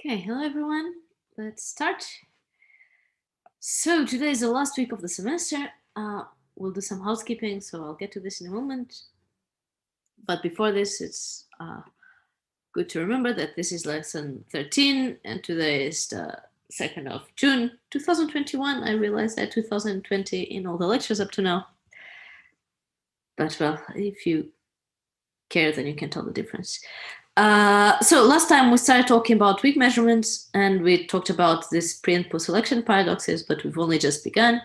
Okay, hello everyone. Let's start. So today is the last week of the semester. We'll do some housekeeping, so I'll get to this in a moment. But before this, it's good to remember that this is lesson 13, and today is the 2nd of June, 2021. I realized that 2020 in all the lectures up to now. But well, if you care, then you can tell the difference. So last time we started talking about weak measurements, and we talked about this pre and post selection paradoxes, but we've only just begun.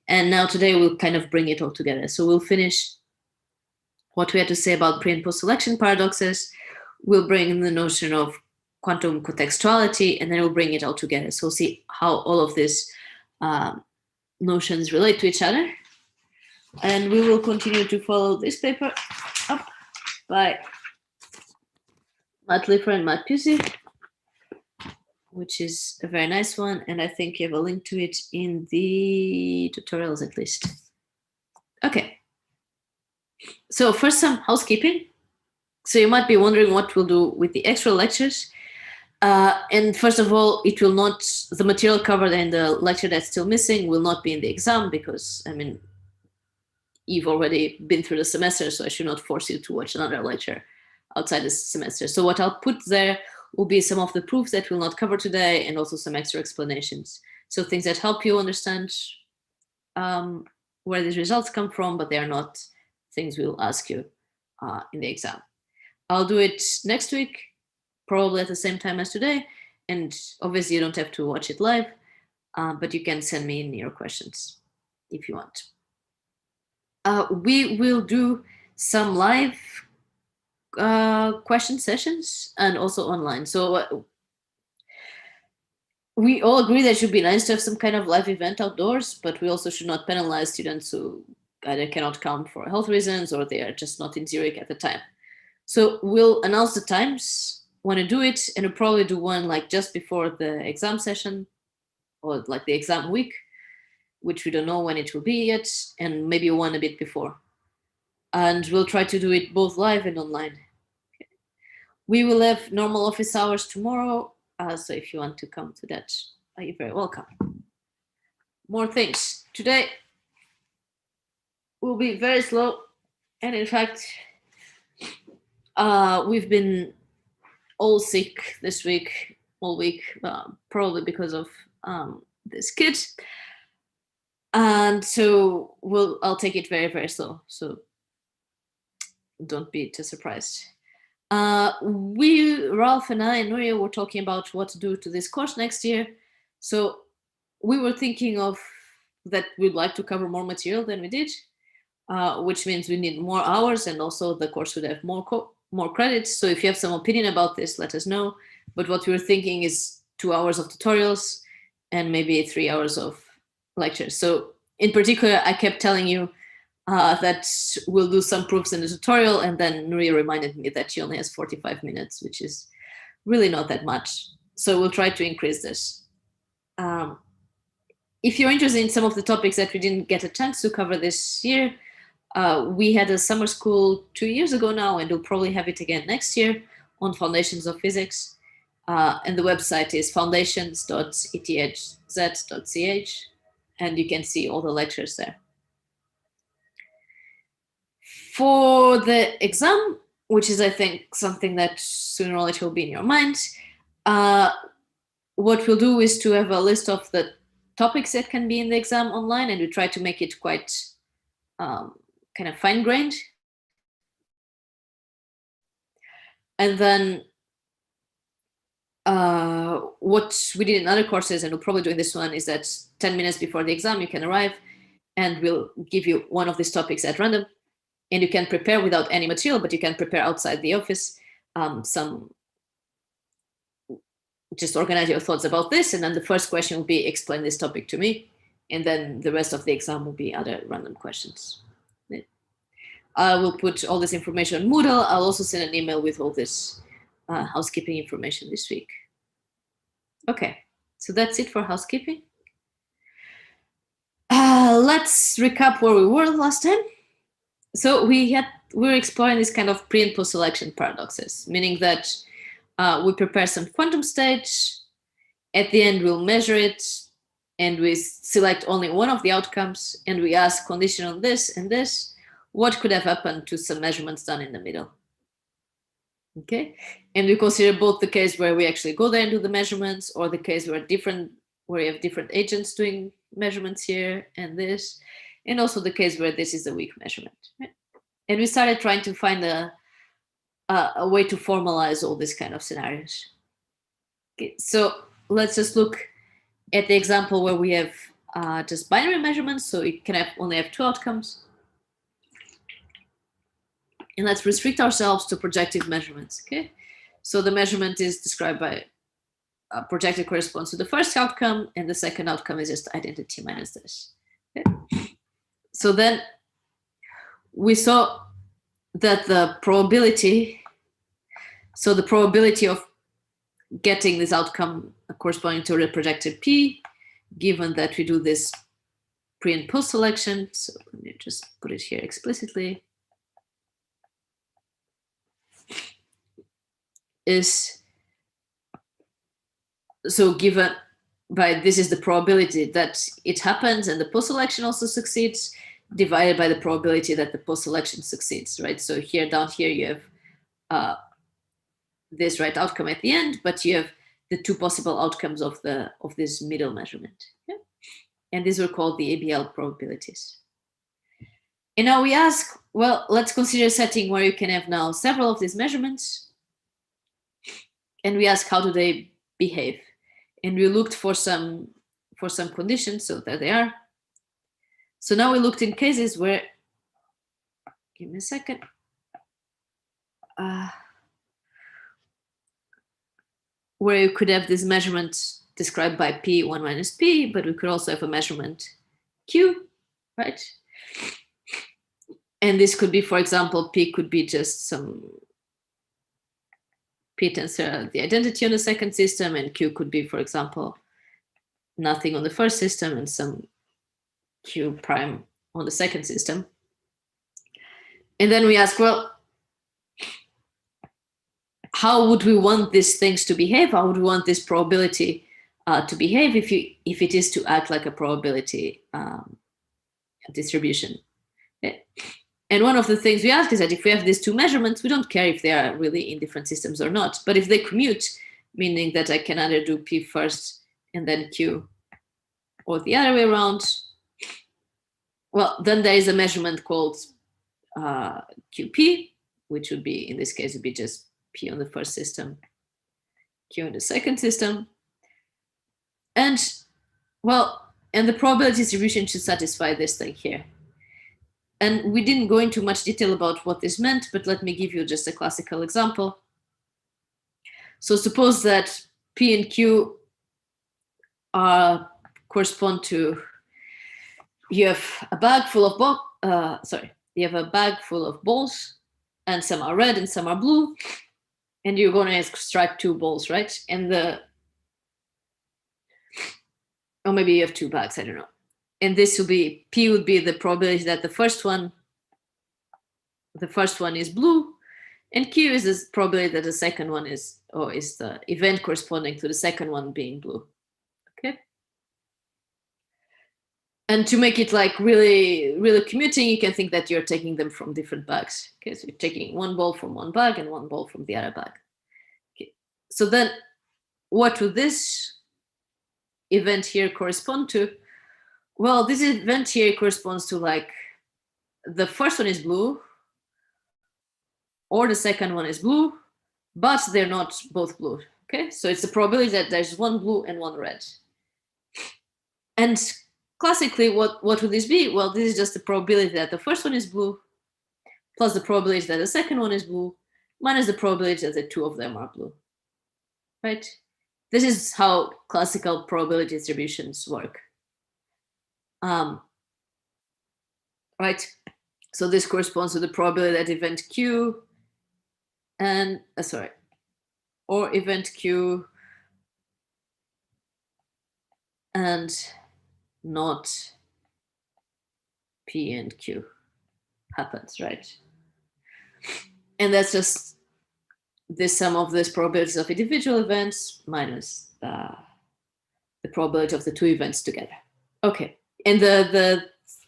And now today we'll kind of bring it all together. So we'll finish what we had to say about pre and post selection paradoxes. We'll bring in the notion of quantum contextuality, and then we'll bring it all together. So we'll see how all of these notions relate to each other. And we will continue to follow this paper up by Matt Liffer and Matt Pusey, which is a very nice one. And I think you have a link to it in the tutorials at least. Okay. So first, some housekeeping. So you might be wondering what we'll do with the extra lectures. And first of all, it will not, the material covered in the lecture that's still missing will not be in the exam because, I mean, you've already been through the semester, so I should not force you to watch another lecture outside this semester. So what I'll put there will be some of the proofs that we'll not cover today and also some extra explanations. So things that help you understand where these results come from, but they are not things we'll ask you in the exam. I'll do it next week, probably at the same time as today. And obviously you don't have to watch it live, but you can send me in your questions if you want. We will do some live question sessions and also online. So we all agree that it should be nice to have some kind of live event outdoors, but we also should not penalize students who either cannot come for health reasons or they are just not in Zurich at the time. So we'll announce the times when to do it, and we'll probably do one like just before the exam session or like the exam week, which we don't know when it will be yet, and maybe one a bit before. And we'll try to do it both live and online. Okay. We will have normal office hours tomorrow, so if you want to come to that, you're very welcome. More things. Today will be very slow, and in fact, we've been all sick this week, all week, probably because of this kid. And so I'll take it very, very slow. So don't be too surprised. Ralph and I and Nuria were talking about what to do to this course next year. So we were thinking of that we'd like to cover more material than we did, which means we need more hours, and also the course would have more credits. So if you have some opinion about this, let us know. But what we were thinking is 2 hours of tutorials and maybe 3 hours of lectures. So in particular, I kept telling you that we'll do some proofs in the tutorial, and then Nuria reminded me that she only has 45 minutes, which is really not that much. So we'll try to increase this. If you're interested in some of the topics that we didn't get a chance to cover this year, we had a summer school 2 years ago now, and we'll probably have it again next year on foundations of physics. And the website is foundations.ethz.ch, and you can see all the lectures there. For the exam, which is, I think, something that sooner or later will be in your mind, what we'll do is to have a list of the topics that can be in the exam online, and we try to make it quite kind of fine-grained. And then what we did in other courses, and we'll probably do in this one, is that 10 minutes before the exam, you can arrive, and we'll give you one of these topics at random. And you can prepare without any material, but you can prepare outside the office. Just organize your thoughts about this. And then the first question will be, explain this topic to me. And then the rest of the exam will be other random questions. I will put all this information on Moodle. I'll also send an email with all this housekeeping information this week. Okay, so that's it for housekeeping. Let's recap where we were last time. So we were exploring this kind of pre and post selection paradoxes, meaning that we prepare some quantum states. At the end, we'll measure it, and we select only one of the outcomes, and we ask, condition on this and this, what could have happened to some measurements done in the middle? Okay, and we consider both the case where we actually go there and do the measurements, or the case where you have different agents doing measurements here and this, and also the case where this is a weak measurement. Right? And we started trying to find a way to formalize all these kind of scenarios. Okay, so let's just look at the example where we have just binary measurements, so it can only have two outcomes. And let's restrict ourselves to projective measurements, okay? So the measurement is described by projective corresponds to the first outcome, and the second outcome is just identity minus this. Okay? So then we saw that the probability of getting this outcome corresponding to a projected P, given that we do this pre and post selection. So let me just put it here explicitly. Is so given by this is the probability that it happens and the post selection also succeeds, divided by the probability that the post selection succeeds, right? So here down here you have this right outcome at the end, but you have the two possible outcomes of this middle measurement. Okay? And these were called the Abl probabilities. And now we ask, well, let's consider a setting where you can have now several of these measurements. And we ask, how do they behave? And we looked for some conditions, so there they are. So now we looked in cases where, give me a second. Where you could have this measurement described by P1 minus P, but we could also have a measurement Q, right? And this could be, for example, P could be just some P tends to the identity on the second system, and Q could be, for example, nothing on the first system and some Q prime on the second system. And then we ask, well, how would we want these things to behave? How would we want this probability to behave if it is to act like a probability distribution? Okay. And one of the things we ask is that if we have these two measurements, we don't care if they are really in different systems or not. But if they commute, meaning that I can either do P first and then Q, or the other way around, well, then there is a measurement called QP, which would be, in this case, would be just P on the first system, Q on the second system. And, well, and the probability distribution should satisfy this thing here. And we didn't go into much detail about what this meant, but let me give you just a classical example. So suppose that P and Q correspond to, you have a bag full of you have a bag full of balls, and some are red and some are blue, and you're going to extract two balls, right? And or maybe you have two bags, I don't know. And this will be, P would be the probability that the first one is blue, and Q is the probability that the second one is the event corresponding to the second one being blue. Okay. And to make it like really, really commuting, you can think that you're taking them from different bags. Okay, so you're taking one ball from one bag and one ball from the other bag. Okay. So then what would this event here correspond to? Well, this event here corresponds to like the first one is blue or the second one is blue, but they're not both blue. Okay, so it's the probability that there's one blue and one red. And classically, what would this be? Well, this is just the probability that the first one is blue plus the probability that the second one is blue minus the probability that the two of them are blue, right? This is how classical probability distributions work. Right, so this corresponds to the probability that event Q and or event Q and not P and Q happens, right? And that's just the sum of these probabilities of individual events minus the probability of the two events together. Okay, and the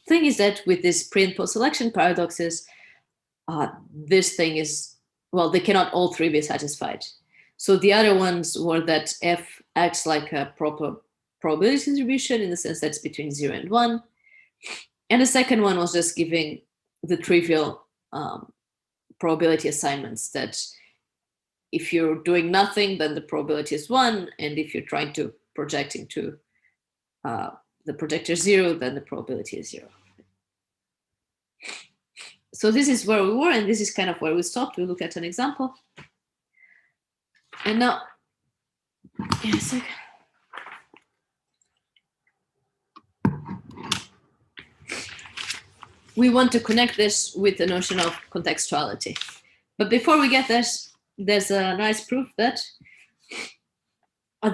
thing is that with these pre and post selection paradoxes, this thing is, well, they cannot all three be satisfied. So the other ones were that f acts like a proper probability distribution in the sense that's between 0 and 1. And the second one was just giving the trivial probability assignments that if you're doing nothing, then the probability is 1. And if you're trying to project into the projector 0, then the probability is 0. So this is where we were, and this is kind of where we stopped. We look at an example. And now, yeah, a second. We want to connect this with the notion of contextuality. But before we get this, there's a nice proof that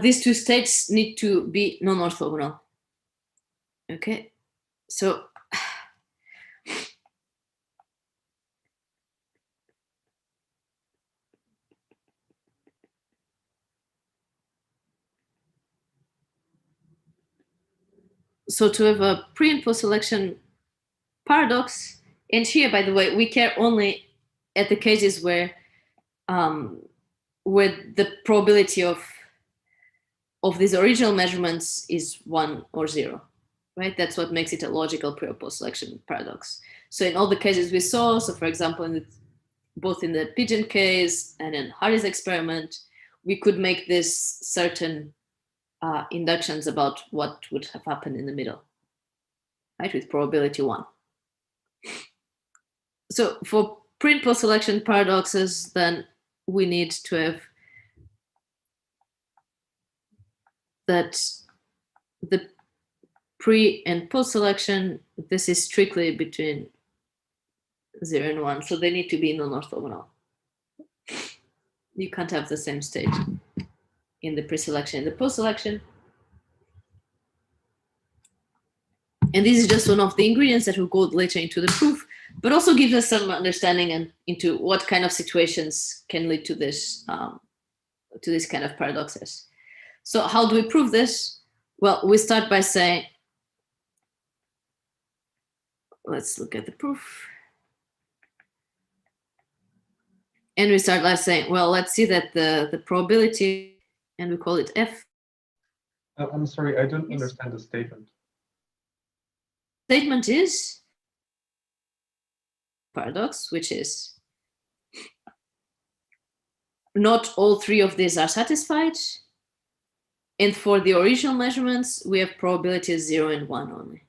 these two states need to be non-orthogonal. Okay, so to have a pre and post selection paradox, and here, by the way, we care only at the cases where the probability of these original measurements is 1 or 0, right? That's what makes it a logical pre or post selection paradox. So in all the cases we saw, so for example, both in the pigeon case and in Hardy's experiment, we could make this certain inductions about what would have happened in the middle, right, with probability 1. So for pre and post selection paradoxes, then we need to have that the pre and post selection, this is strictly between 0 and 1, so they need to be non-orthogonal. You can't have the same state in the pre-selection and the post-selection. And this is just one of the ingredients that will go later into the proof, but also gives us some understanding and into what kind of situations can lead to this kind of paradoxes. So how do we prove this? Well, we start by saying, let's look at the proof. And we start by saying, well, let's see that the probability, and we call it F. I'm sorry, I don't understand the statement. Statement is paradox, which is not all three of these are satisfied. And for the original measurements, we have probabilities 0 and 1 only.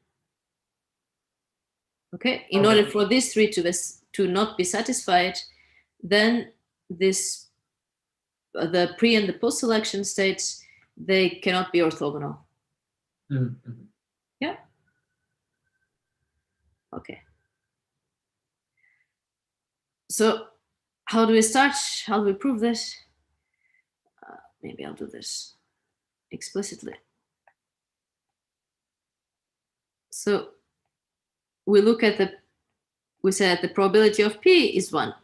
Okay, in order for these three to not be satisfied, then the pre and the post selection states, they cannot be orthogonal. Mm-hmm. Yeah. Okay. So how do we start? How do we prove this? Maybe I'll do this explicitly. So we look at we say that the probability of P is 1.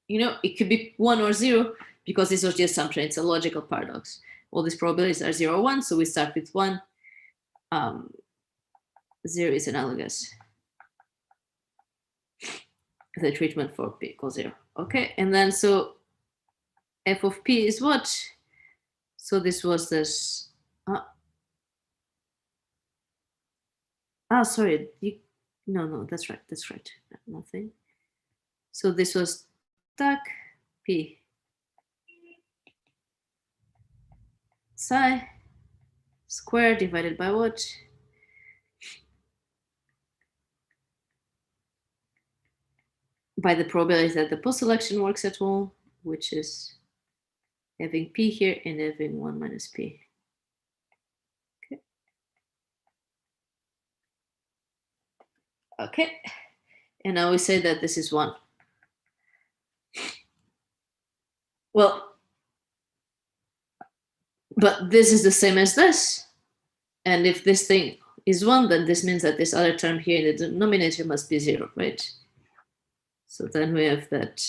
You know, it could be 1 or 0 because this was the assumption. It's a logical paradox. All these probabilities are 0 or 1, so we start with 1. 0 is analogous. The treatment for P equals 0. Okay, and then so f of P is what? So this was this. Sorry. No, that's right. That's right. Nothing. So this was tak P psi squared divided by what? By the probability that the post selection works at all, which is having P here and having 1 minus P. Okay. Okay. And now we say that this is 1. Well, but this is the same as this. And if this thing is 1, then this means that this other term here in the denominator must be 0, right? So then we have that.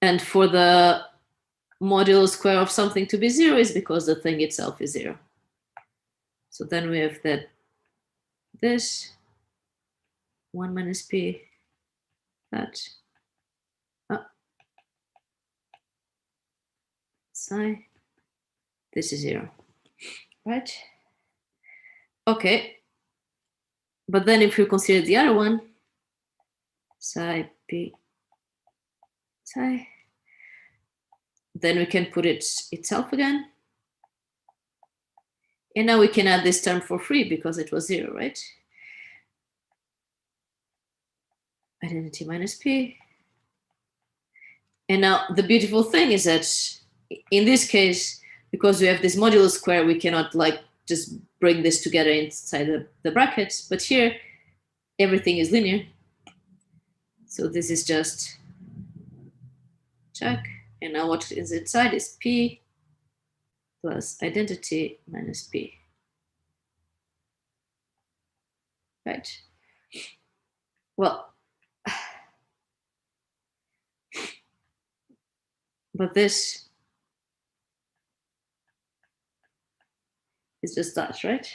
And for the modulo square of something to be 0 is because the thing itself is 0. So then we have that this 1 minus p, that psi, this is 0, right? Okay. But then if you consider the other one, psi p psi, then we can put it itself again. And now we can add this term for free because it was 0, right? Identity minus p. And now the beautiful thing is that in this case, because we have this modulo square, we cannot like just bring this together inside the brackets. But here, everything is linear. So this is just check. And now what is inside is p plus identity minus p. Right? Well, but this is just that, right?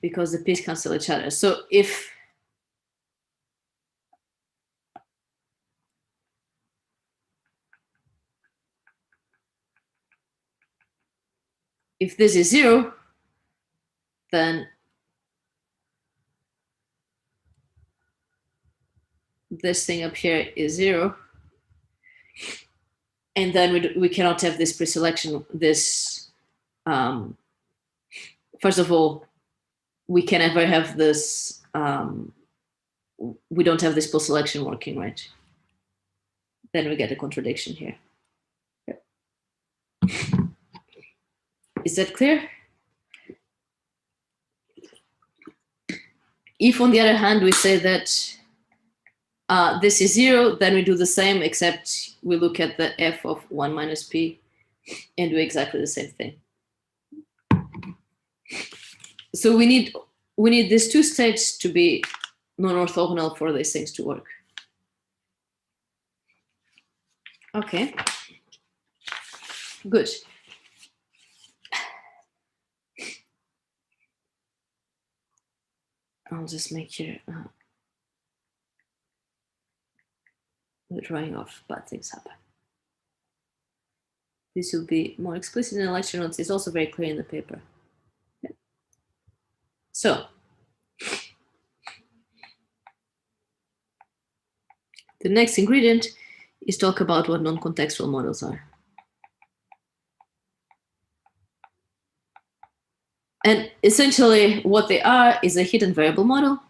Because the p's cancel each other. So if this is 0, then this thing up here is 0. And then we cannot have this preselection, this, first of all, we can never have this, we don't have this post-selection working, right? Then we get a contradiction here. Is that clear? If, on the other hand, we say that this is 0, then we do the same, except we look at the f of 1 minus p and do exactly the same thing. So we need these two states to be non-orthogonal for these things to work. Okay, good. I'll just make here the drawing of bad things happen. This will be more explicit in the lecture notes. It's also very clear in the paper. Yeah. So, the next ingredient is talk about what non-contextual models are. And essentially what they are is a hidden variable model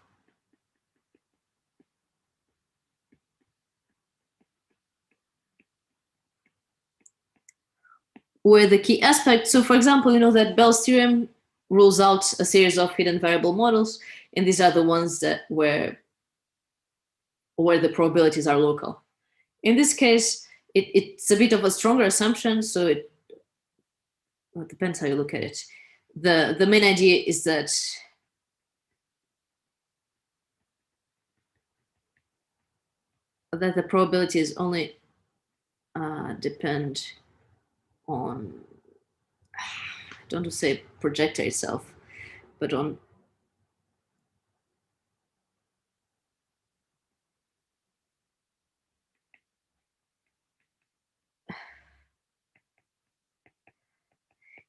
where the key aspect, so for example, you know that Bell's theorem rules out a series of hidden variable models, and these are the ones that where the probabilities are local. In this case, it's a bit of a stronger assumption, so it depends how you look at it. The main idea is that the probabilities only depend on, I don't want to say projector itself, but on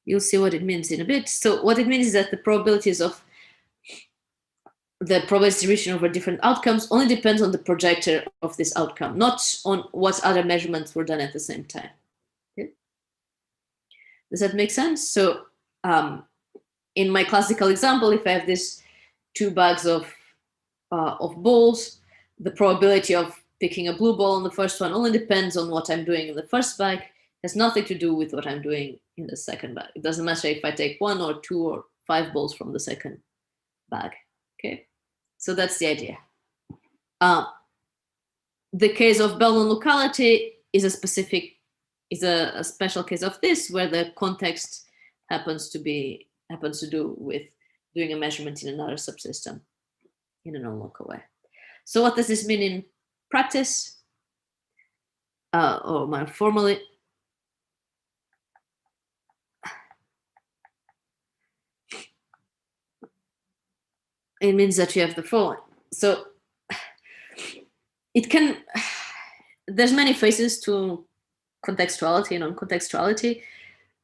you'll see what it means in a bit. So what it means is that the probabilities of the probability distribution over different outcomes only depends on the projector of this outcome, not on what other measurements were done at the same time. Okay. Does that make sense? So in my classical example, if I have these 2 bags of balls, the probability of picking a blue ball on the first one only depends on what I'm doing in the first bag. It has nothing to do with what I'm doing in the second bag. It doesn't matter if I take 1 or 2 or 5 balls from the second bag. Okay, so that's the idea. The case of Bell non-locality is a special case of this, where the context happens to do with doing a measurement in another subsystem in a non-local way. So what does this mean in practice? or more formally, it means that you have the following. So it can, there's many phases to contextuality and non-contextuality.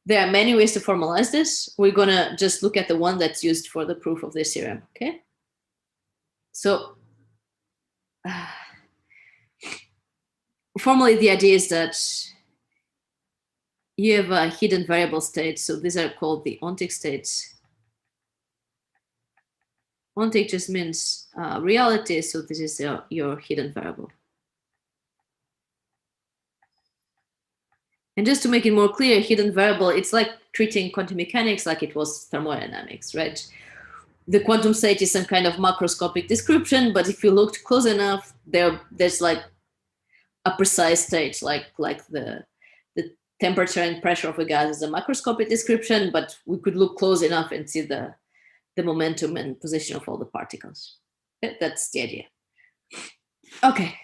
There are many ways to formalize this. We're gonna just look at the one that's used for the proof of this theorem, okay? So formally, the idea is that you have a hidden variable state. So these are called the Ontake states. Ontake just means reality. So this is your hidden variable. And just to make it more clear, hidden variable, it's like treating quantum mechanics like it was thermodynamics, right? The quantum state is some kind of macroscopic description, but if you looked close enough, there's like a precise state, like the temperature and pressure of a gas is a macroscopic description, but we could look close enough and see the momentum and position of all the particles. That's the idea. Okay.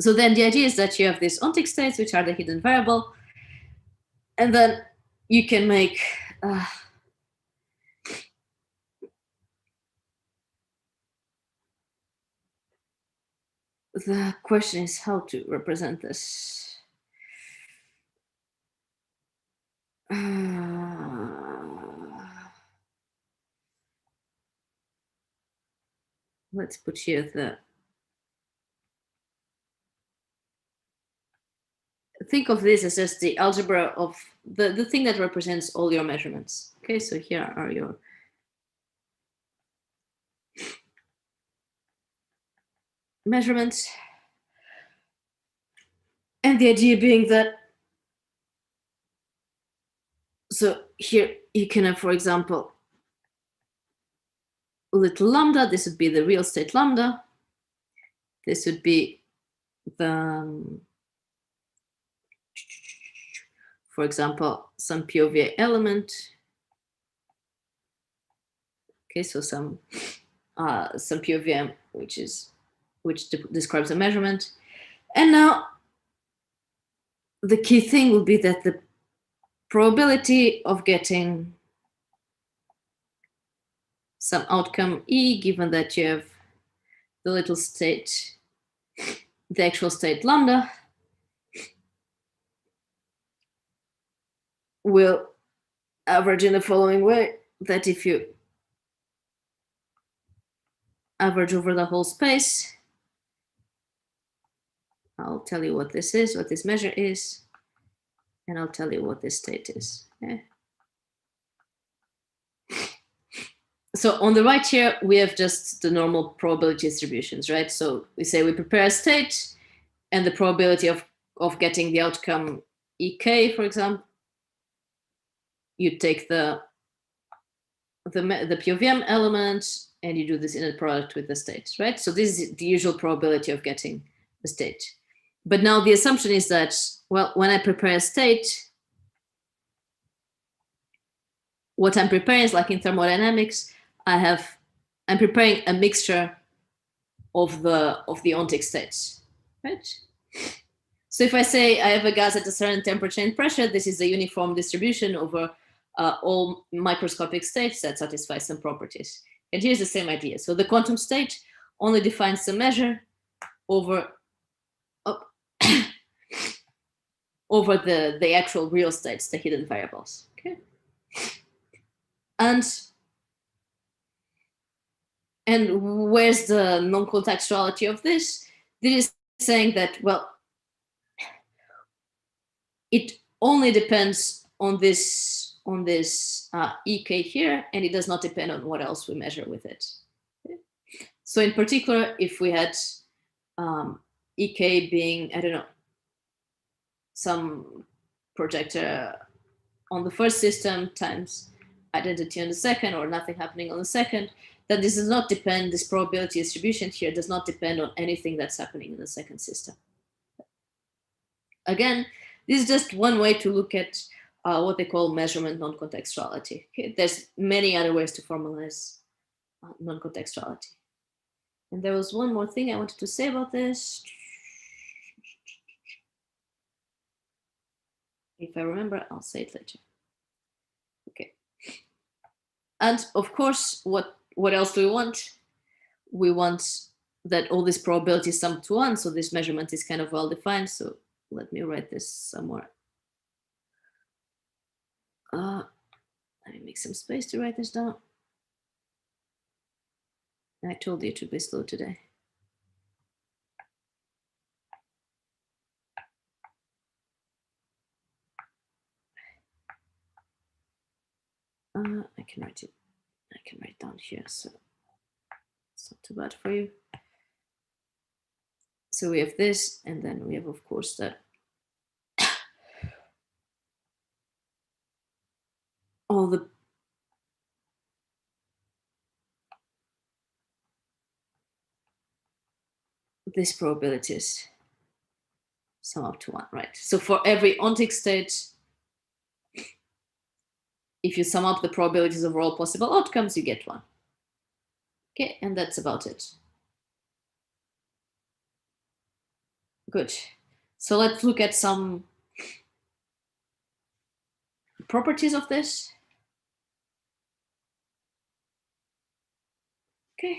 So then the idea is that you have these Ontake states, which are the hidden variable, and then you can make the question is how to represent this. Let's put here the, think of this as just the algebra of the thing that represents all your measurements. Okay, so here are your measurements. And the idea being that, so here you can have, for example, little lambda. This would be the real state lambda. This would be the, for example, some POV element. Okay, so some POVM, which describes a measurement. And now the key thing will be that the probability of getting some outcome E, given that you have the little state, the actual state lambda, will average in the following way, that if you average over the whole space, I'll tell you what this is, what this measure is, and I'll tell you what this state is. Okay? So on the right here, we have just the normal probability distributions, right? So we say we prepare a state, and the probability of getting the outcome EK, for example, you take the POVM element, and you do this inner product with the state, right? So this is the usual probability of getting the state. But now the assumption is that, well, when I prepare a state, what I'm preparing is like in thermodynamics, I'm preparing a mixture of the Ontake states, right? So if I say I have a gas at a certain temperature and pressure, this is a uniform distribution over all microscopic states that satisfy some properties. And here's the same idea. So the quantum state only defines the measure over over the actual real states, the hidden variables. Okay. And where's the non-contextuality of this? This is saying that, well, it only depends on this EK here, and it does not depend on what else we measure with it. Okay? So in particular, if we had EK being, I don't know, some projector on the first system times identity on the second, or nothing happening on the second, then this does not depend, this probability distribution here does not depend on anything that's happening in the second system. Again, this is just one way to look at what they call measurement non-contextuality. Okay? There's many other ways to formalize non-contextuality. And there was one more thing I wanted to say about this. If I remember, I'll say it later. Okay. And of course, what else do we want? We want that all these probabilities sum to 1. So this measurement is kind of well defined. So let me write this somewhere. Let me make some space to write this down. I told you to be slow today. I can write it. I can write down here, so it's not too bad for you. So we have this, and then we have, of course, that all these probabilities sum up to 1, right? So for every Ontake state, if you sum up the probabilities of all possible outcomes, you get 1. Okay, and that's about it. Good. So let's look at some properties of this. Okay.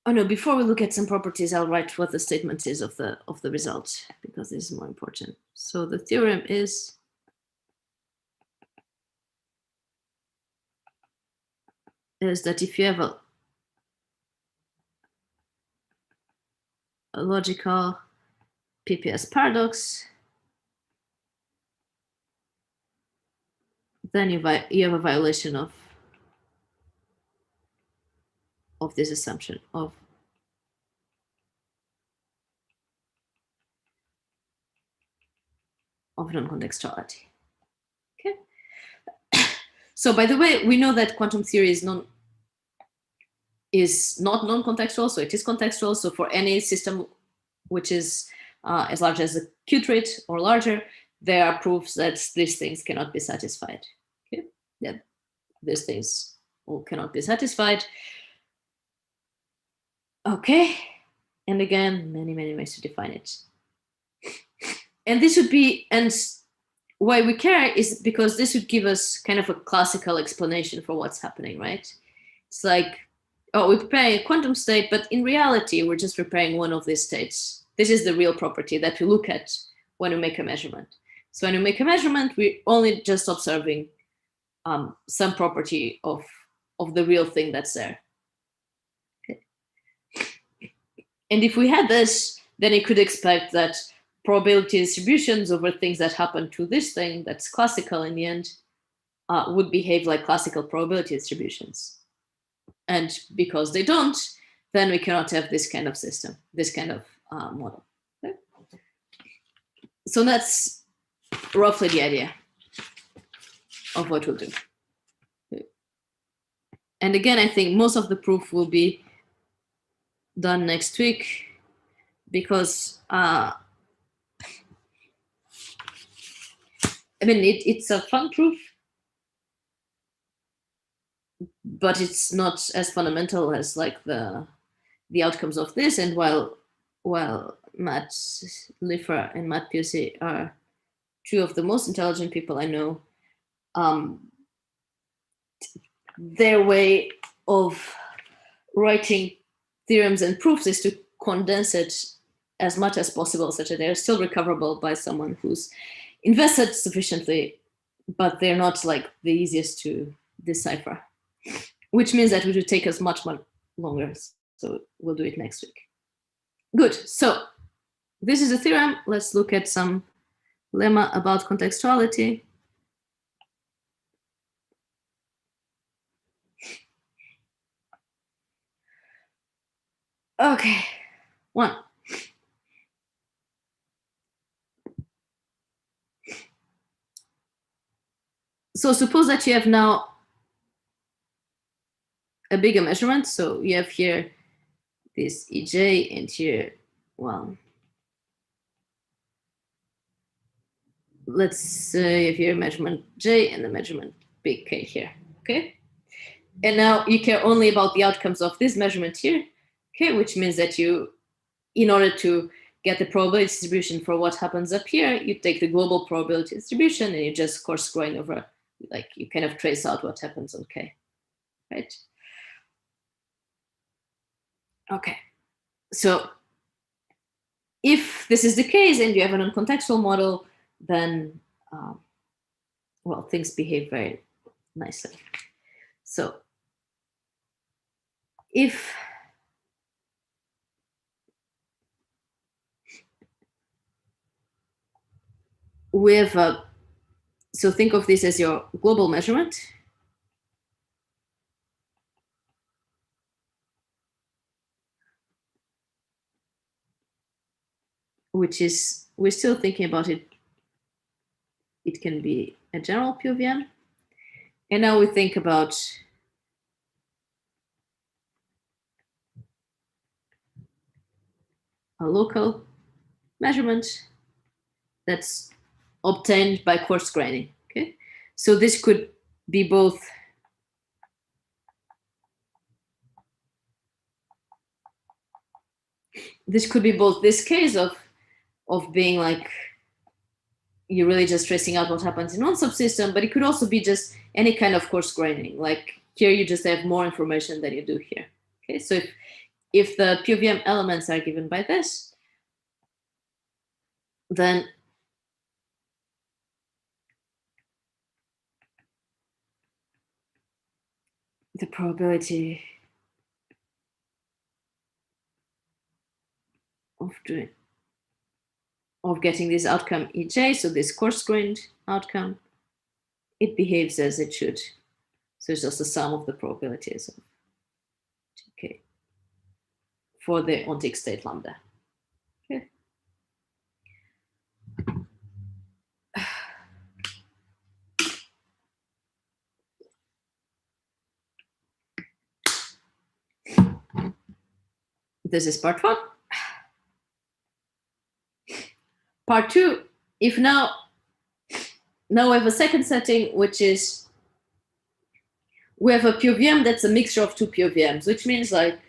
Oh no, before we look at some properties, I'll write what the statement is of the result, because this is more important. So the theorem is that if you have a logical PPS paradox, then you have a violation of this assumption of non-contextuality. Okay. So by the way, we know that quantum theory is not non-contextual, so it is contextual. So for any system which is as large as a QIT or larger, there are proofs that these things cannot be satisfied. Okay, that these things all cannot be satisfied. Okay, and again, many ways to define it. And this would be, and why we care is because this would give us kind of a classical explanation for what's happening, right? It's like, oh, we're preparing a quantum state, but in reality, we're just preparing one of these states. This is the real property that we look at when we make a measurement. So when we make a measurement, we're only just observing some property of the real thing that's there. Okay. And if we had this, then you could expect that probability distributions over things that happen to this thing that's classical in the end would behave like classical probability distributions. And because they don't, then we cannot have this kind of system, this kind of model. Okay? So that's roughly the idea of what we'll do. Okay. And again, I think most of the proof will be done next week, because I mean, it's a fun proof, but it's not as fundamental as like the outcomes of this. And while Matt Liffer and Matt Piercy are two of the most intelligent people I know, their way of writing theorems and proofs is to condense it as much as possible, such that they're still recoverable by someone who's invested sufficiently, but they're not like the easiest to decipher, which means that it would take us much longer. So we'll do it next week. Good. So this is a theorem. Let's look at some lemma about contextuality. Okay, 1. So suppose that you have now a bigger measurement. So you have here this EJ, and here, well, let's say you have here measurement J and the measurement big K here, okay? And now you care only about the outcomes of this measurement here, okay? Which means that you, in order to get the probability distribution for what happens up here, you take the global probability distribution and you just course grain over, like you kind of trace out what happens on K, right? Okay, so if this is the case and you have a non-contextual model, then, well, things behave very nicely. So if we have so think of this as your global measurement. Which is, we're still thinking about it. It can be a general POVM. And now we think about a local measurement that's obtained by coarse graining. Okay, so this could be both this case of being like you're really just tracing out what happens in one subsystem, but it could also be just any kind of coarse graining. Like here, you just have more information than you do here. Okay, so if the POVM elements are given by this, then the probability of getting this outcome EJ, so this coarse-grained outcome, it behaves as it should. So it's just the sum of the probabilities of TK for the Ontake state lambda. Okay. This is part one. Part two, if now we have a second setting, which is we have a POVM that's a mixture of two POVMs, which means like,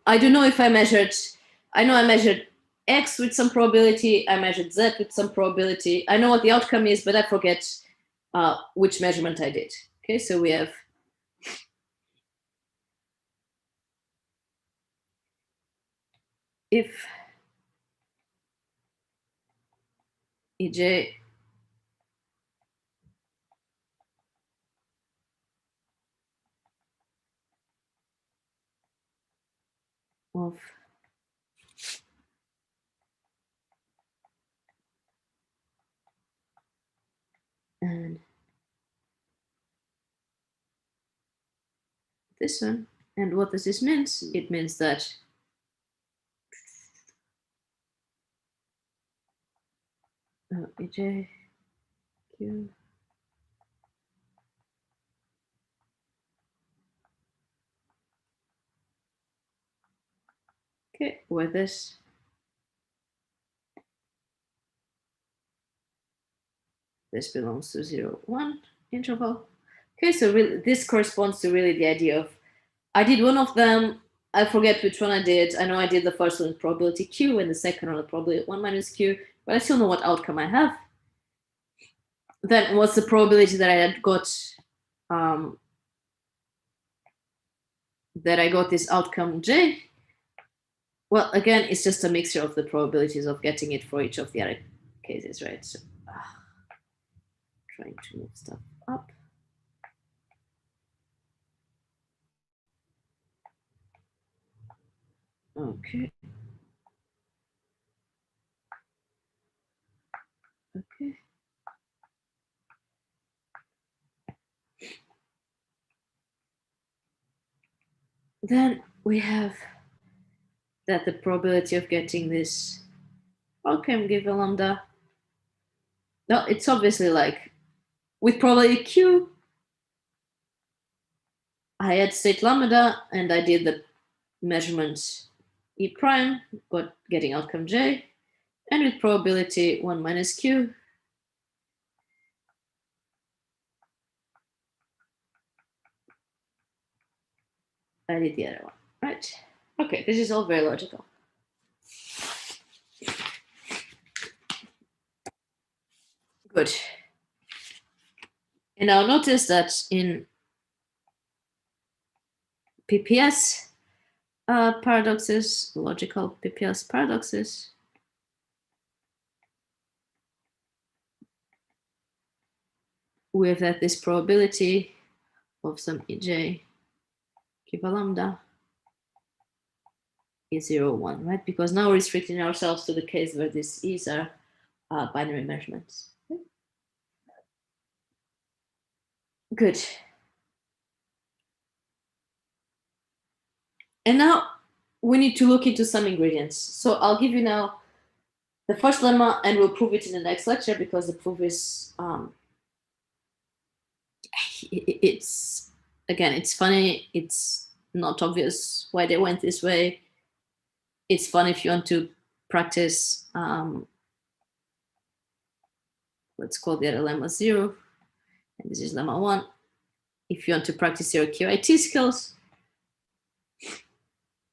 I don't know if I measured X with some probability, I measured Z with some probability. I know what the outcome is, but I forget which measurement I did. Okay, so we have if EJ of and this one, and what does this mean? It means that EJ Q okay, where this belongs to 0, 1 interval. Okay, so really, this corresponds to really the idea of I did one of them, I forget which one I did. I know I did the first one with probability Q and the second one with probability 1 minus Q, but I still know what outcome I have. Then what's the probability that I had got this outcome J? Well, again, it's just a mixture of the probabilities of getting it for each of the other cases, right? So, trying to move stuff up. Okay. Okay. Then we have that the probability of getting this outcome given lambda. No, it's obviously like with probability Q, I had state lambda and I did the measurement E prime, getting outcome J, and with probability 1 minus Q, I did the other one, right? Okay, this is all very logical. Good. And now notice that in PPS paradoxes, logical PPS paradoxes, we have that this probability of some EJ Kiva lambda is 0, 1, right? Because now we're restricting ourselves to the case where these E's are binary measurements. Okay. Good. And now we need to look into some ingredients. So I'll give you now the first lemma, and we'll prove it in the next lecture because the proof is, it's, again, it's funny. It's not obvious why they went this way. It's fun if you want to practice, let's call the other lemma 0, and this is lemma 1. If you want to practice your QIT skills,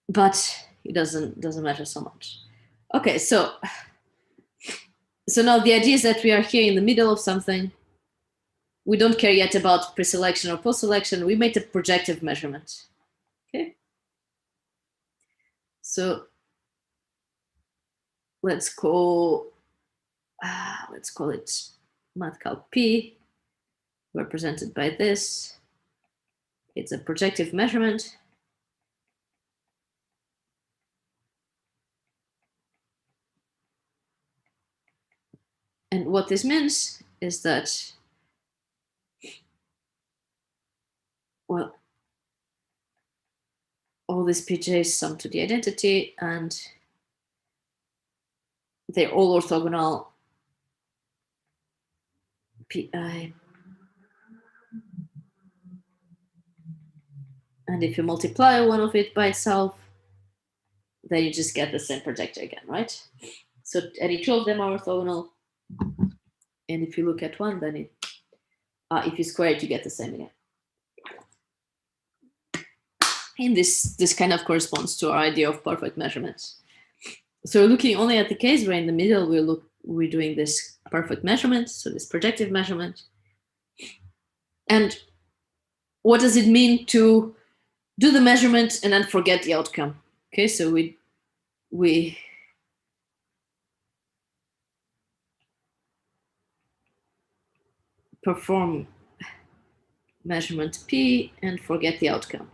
but it doesn't matter so much. Okay, so now the idea is that we are here in the middle of something. We don't care yet about pre-selection or post-selection. We made a projective measurement. Okay. So let's call it mathcal P, represented by this. It's a projective measurement. And what this means is that, well, all these PJs sum to the identity, and they're all orthogonal PI. And if you multiply one of it by itself, then you just get the same projector again, right? So any two of them are orthogonal. And if you look at one, then if you square it, you get the same again. And this kind of corresponds to our idea of perfect measurements. So looking only at the case where in the middle we're doing this perfect measurement, so this projective measurement. And what does it mean to do the measurement and then forget the outcome? Okay, so we perform measurement P and forget the outcome.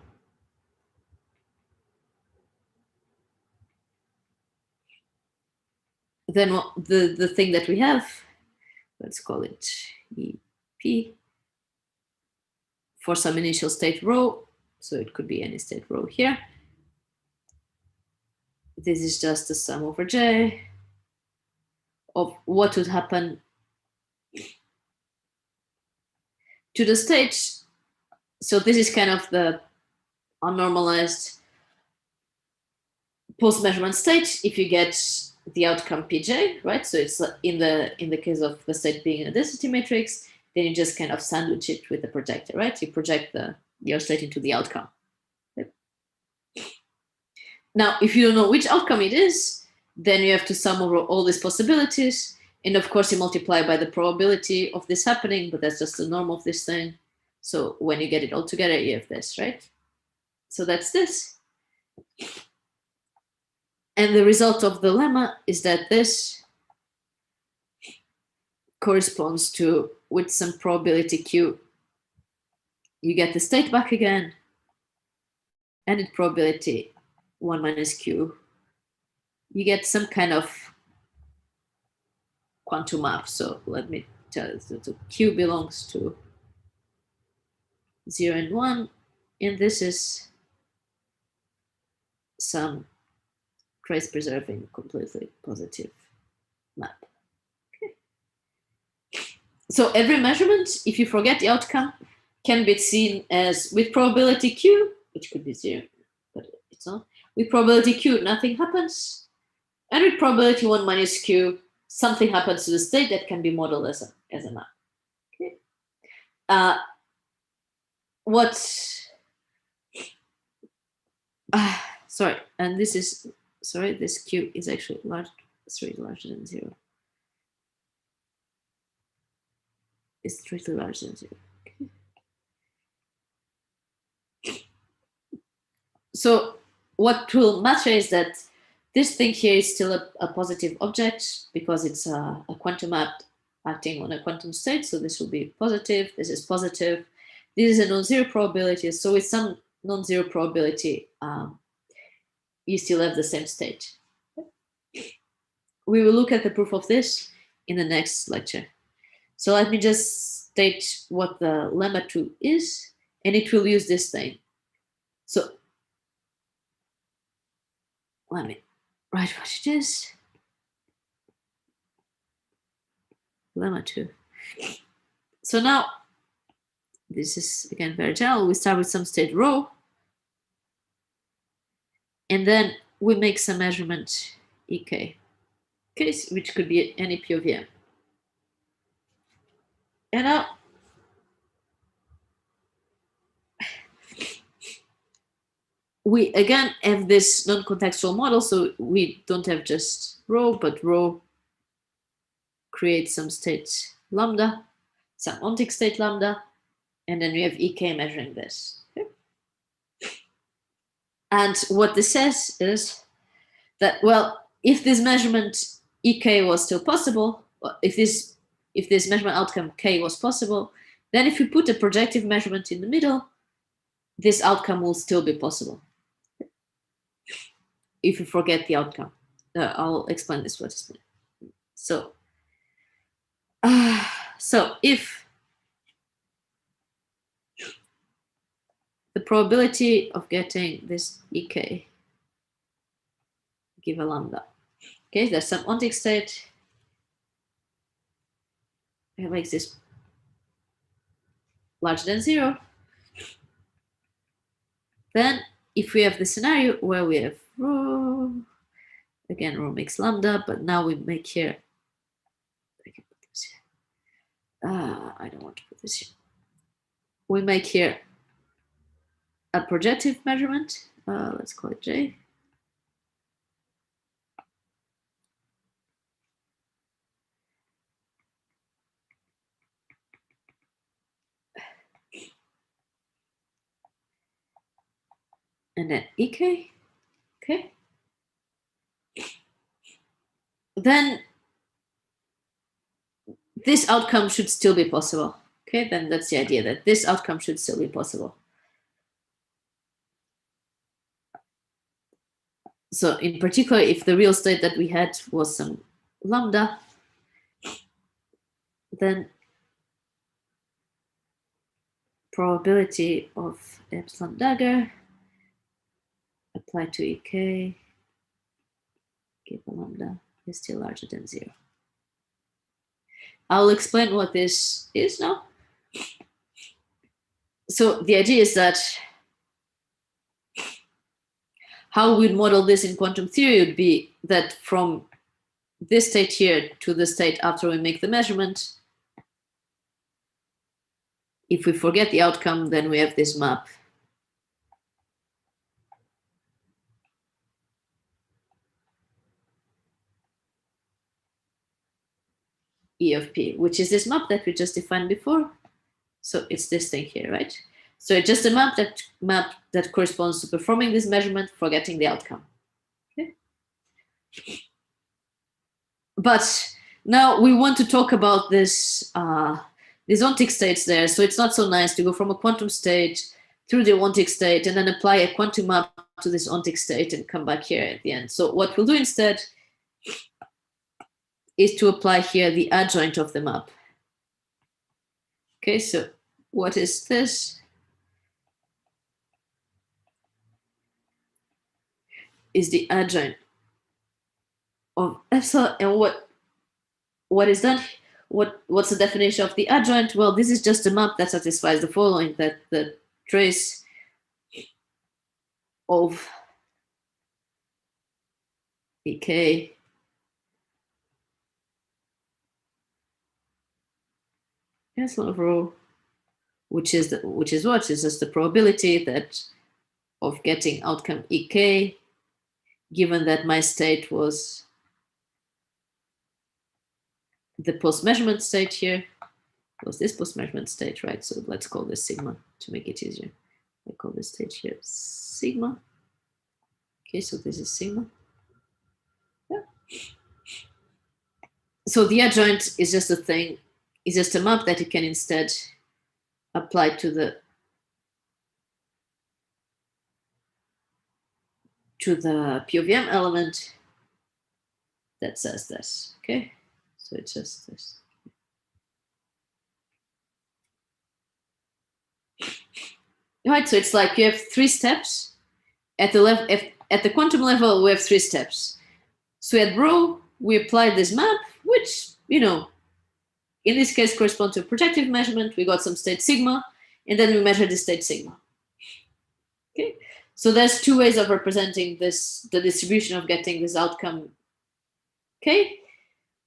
Then the thing that we have, let's call it EP, for some initial state rho, so it could be any state rho here. This is just the sum over J of what would happen to the state. So this is kind of the unnormalized post-measurement state if you get the outcome PJ, right? So it's in the case of the state being a density matrix, then you just kind of sandwich it with the projector, right? You project your state into the outcome. Okay. Now, if you don't know which outcome it is, then you have to sum over all these possibilities. And of course, you multiply by the probability of this happening, but that's just the norm of this thing. So when you get it all together, you have this, right? So that's this. And the result of the lemma is that this corresponds to, with some probability Q, you get the state back again, and at probability 1 minus Q, you get some kind of quantum map. So let me tell you, so Q belongs to 0 and 1, and this is some trace preserving completely positive map. Okay. So every measurement, if you forget the outcome, can be seen as with probability Q, which could be 0, but it's not. With probability Q, nothing happens. And with probability 1 minus Q, something happens to the state that can be modeled as a map. Okay. sorry, and this is, sorry, this Q is actually larger than 0. It's strictly larger than 0. Okay. So what will matter is that this thing here is still a positive object because it's a quantum map acting on a quantum state. So this will be positive. This is positive. This is a non-zero probability. So with some non-zero probability, you still have the same state. We will look at the proof of this in the next lecture. So let me just state what the lemma 2 is, and it will use this thing. So let me write what it is. Lemma 2. So now, this is again very general. We start with some state rho, and then we make some measurement ek, okay, which could be any p of m. And now we again have this non-contextual model, so we don't have just rho, but rho creates some state lambda, some Ontake state lambda, and then we have ek measuring this. Okay? And what this says is that, well, if this measurement ek was still possible, if this measurement outcome k was possible, then if you put a projective measurement in the middle, this outcome will still be possible. If you forget the outcome, I'll explain this what is. So if the probability of getting this ek give a lambda, okay, there's some Ontake state. It makes this larger than 0. Then if we have the scenario where we have rho, again, rho makes lambda, but now we make here, I can put this here. I don't want to put this here. We make here a projective measurement. Let's call it J. And then ek, okay. Then this outcome should still be possible. Okay, then that's the idea, that this outcome should still be possible. So in particular, if the real state that we had was some lambda, then probability of epsilon dagger applied to ek give a lambda is still larger than 0. I'll explain what this is now. So the idea is that how we'd model this in quantum theory would be that from this state here to the state after we make the measurement, if we forget the outcome, then we have this map. E of p, which is this map that we just defined before. So it's this thing here, right? So it's just a map that corresponds to performing this measurement, forgetting the outcome. Okay. But now we want to talk about this these Ontake states there. So it's not so nice to go from a quantum state through the Ontake state and then apply a quantum map to this Ontake state and come back here at the end. So what we'll do instead is to apply here the adjoint of the map. Okay, so what is this? Is the adjoint of epsilon, and what is done? What's the definition of the adjoint? Well, this is just a map that satisfies the following, that the trace of ek epsilon of rho, which is what? It's just the probability that of getting outcome ek given that my state was the post-measurement state here, was this post-measurement state, right? So let's call this sigma to make it easier. I call this state here sigma. Okay, so this is sigma. Yeah. So the adjoint is just a thing, is just a map that you can instead apply to the P of M element that says this. Okay, so it's just this. Right, so it's like you have 3 steps at the left. At the quantum level, we have 3 steps. So at rho, we applied this map, which, you know, in this case correspond to a projective measurement. We got some state sigma, and then we measured the state sigma. Okay, so there's 2 ways of representing this, the distribution of getting this outcome. Okay,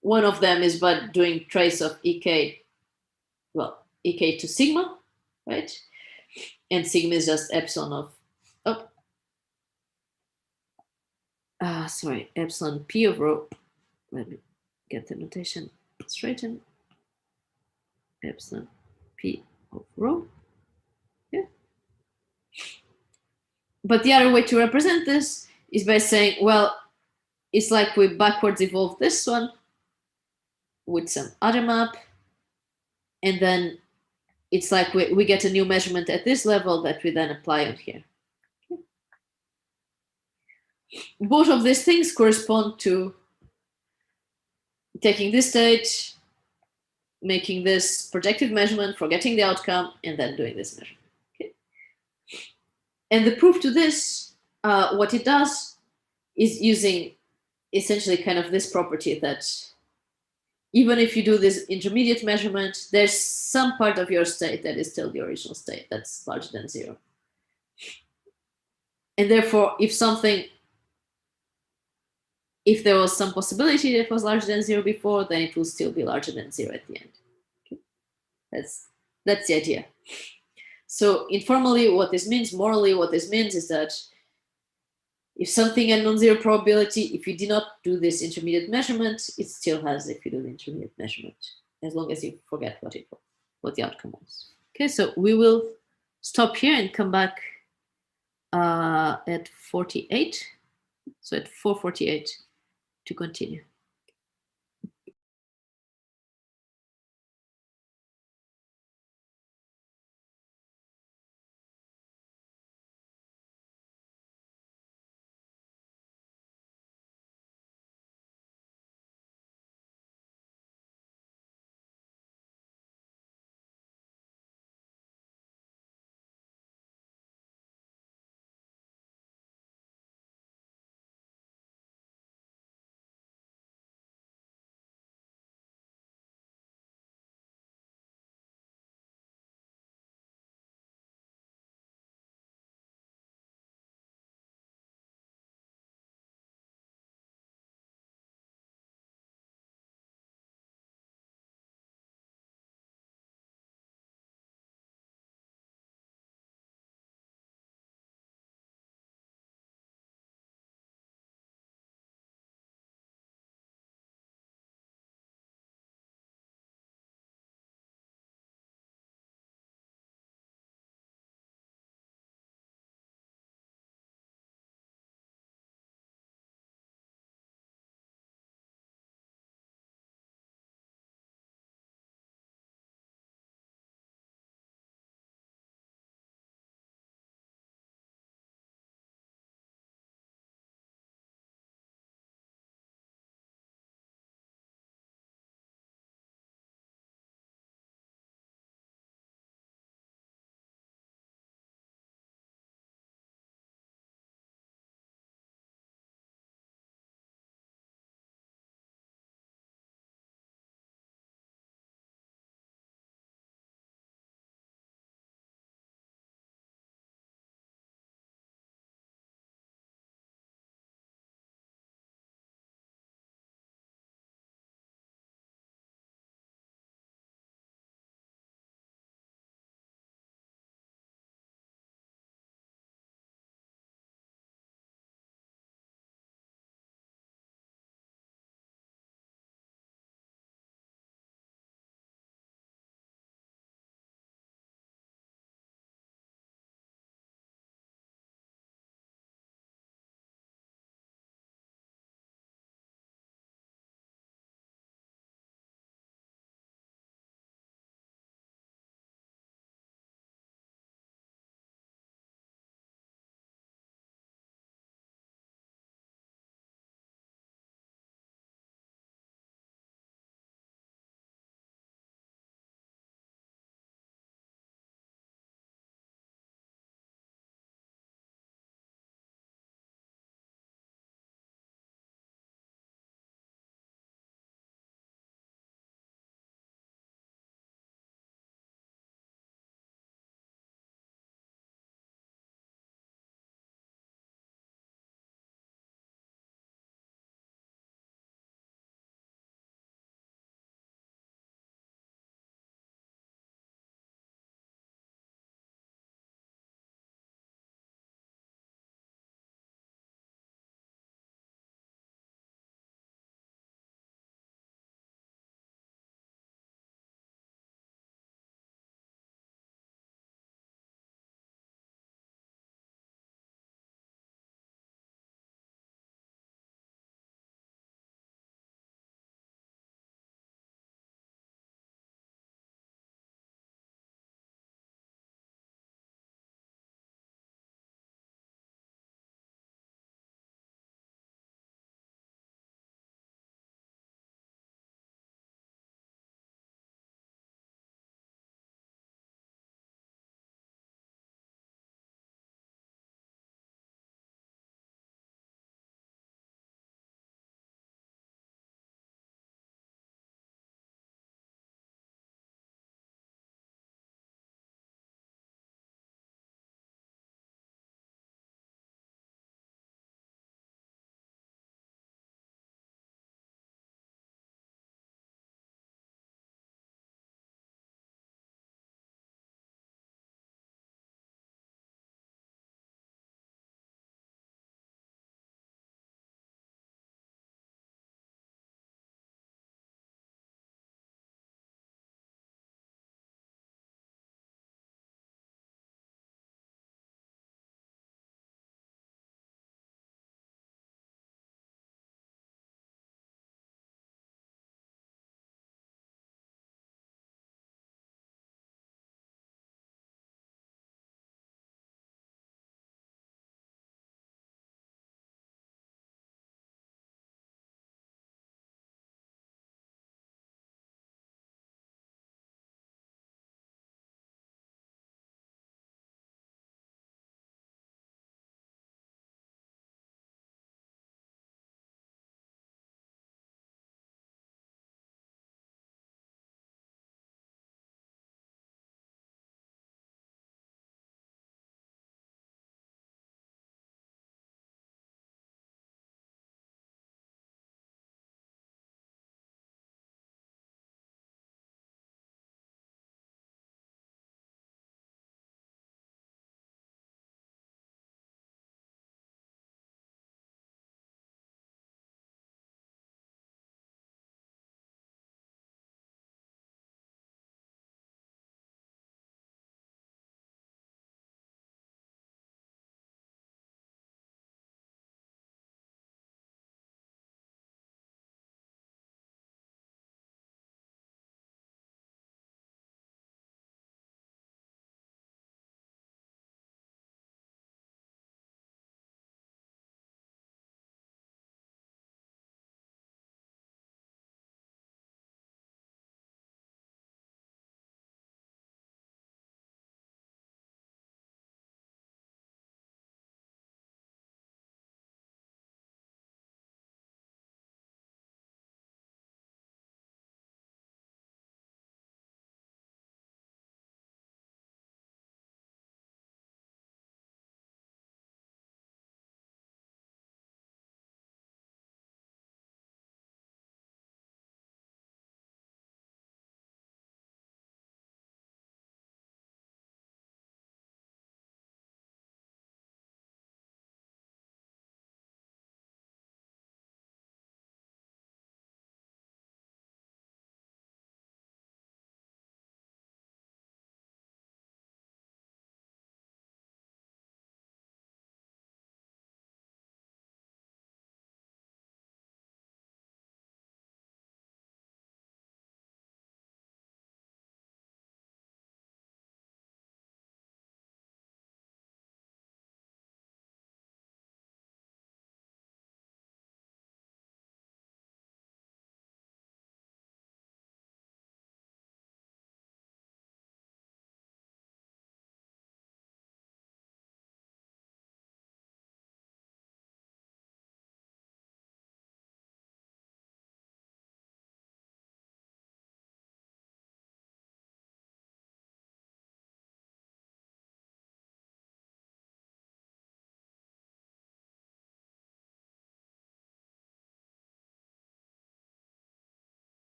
one of them is by doing trace of ek, well, ek to sigma, right? And sigma is just epsilon of, sorry, epsilon p of rho. Let me get the notation straightened. Epsilon p of rho. Yeah. But the other way to represent this is by saying, well, it's like we backwards evolve this one with some other map, and then it's like we get a new measurement at this level that we then apply on here. Okay. Both of these things correspond to taking this state, making this projective measurement for getting the outcome, and then doing this measurement. Okay. And the proof to this, what it does is using essentially kind of this property that even if you do this intermediate measurement, there's some part of your state that is still the original state that's larger than 0. And therefore, if there was some possibility that it was larger than 0 before, then it will still be larger than 0 at the end. Okay. That's the idea. So informally, what this means, morally, what this means is that if something had non-zero probability, if you did not do this intermediate measurement, it still has if you do the intermediate measurement, as long as you forget what the outcome was. Okay, so we will stop here and come back at 48. So at 4:48 to continue.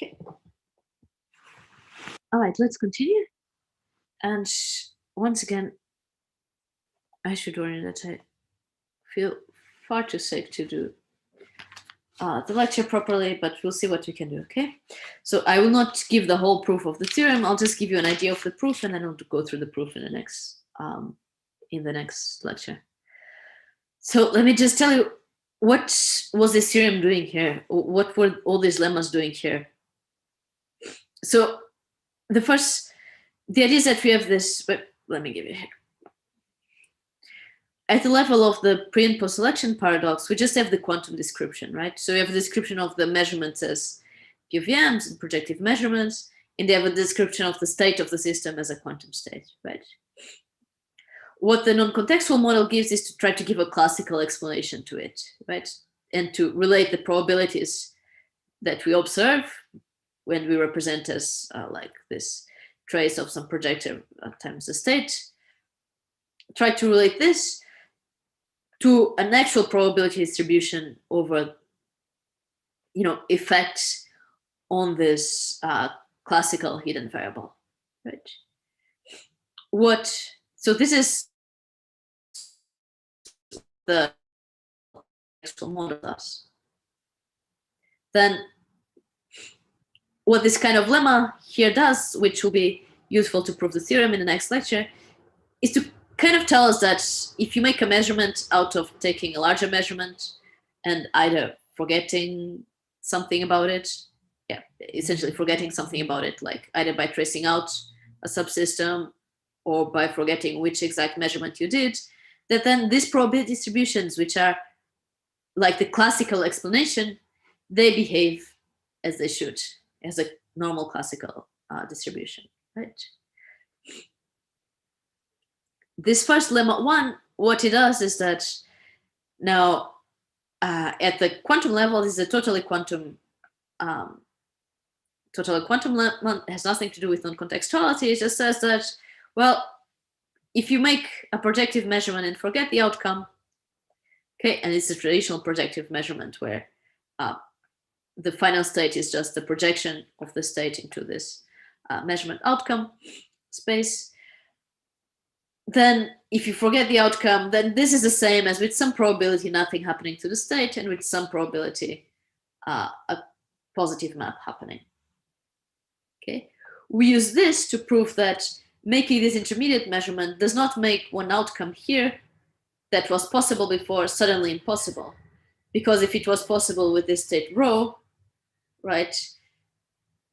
Okay. All right, let's continue. And once again, I should warn you that I feel far too sick to do the lecture properly, but we'll see what we can do, okay? So I will not give the whole proof of the theorem. I'll just give you an idea of the proof, and then I'll go through the proof in the next lecture. So let me just tell you, what was this theorem doing here? What were all these lemmas doing here? So the idea is that we have this, but let me give you here. At the level of the pre and post selection paradox, we just have the quantum description, right? So we have a description of the measurements as POVMs and projective measurements, and they have a description of the state of the system as a quantum state, right? What the non-contextual model gives is to try to give a classical explanation to it, right? And to relate the probabilities that we observe when we represent as like this trace of some projector times the state, try to relate this to an actual probability distribution over, effects on this classical hidden variable, right? So this is the actual model does. Then what this kind of lemma here does, which will be useful to prove the theorem in the next lecture, is to kind of tell us that if you make a measurement out of taking a larger measurement and either forgetting something about it, essentially forgetting something about it, like either by tracing out a subsystem or by forgetting which exact measurement you did, that then these probability distributions, which are like the classical explanation, they behave as they should, as a normal classical distribution, right? This first lemma 1, what it does is that now at the quantum level, this is a totally quantum lemma, has nothing to do with non-contextuality. It just says that, well, if you make a projective measurement and forget the outcome, okay, and it's a traditional projective measurement where the final state is just the projection of the state into this measurement outcome space. Then if you forget the outcome, then this is the same as with some probability nothing happening to the state and with some probability a positive map happening. Okay, we use this to prove that making this intermediate measurement does not make one outcome here that was possible before suddenly impossible. Because if it was possible with this state rho, right,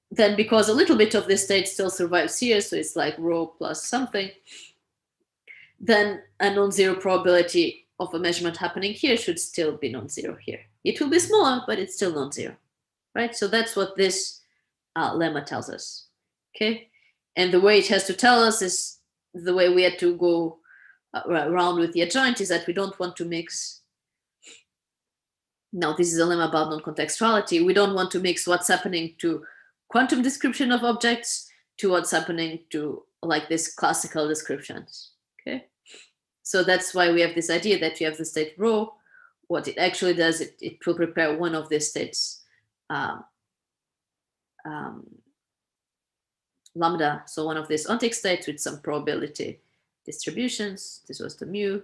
then because a little bit of this state still survives here, so it's like rho plus something, then a non-zero probability of a measurement happening here should still be non-zero here. It will be smaller, but it's still non-zero, right? So that's what this lemma tells us, okay? And the way it has to tell us is the way we had to go around with the adjoint is that we don't want to mix. Now, this is a lemma about non-contextuality. We don't want to mix what's happening to quantum description of objects to what's happening to like this classical descriptions, okay? So that's why we have this idea that you have the state rho. What it actually does, it will prepare one of these states lambda, so one of these Ontake states with some probability distributions. This was the mu.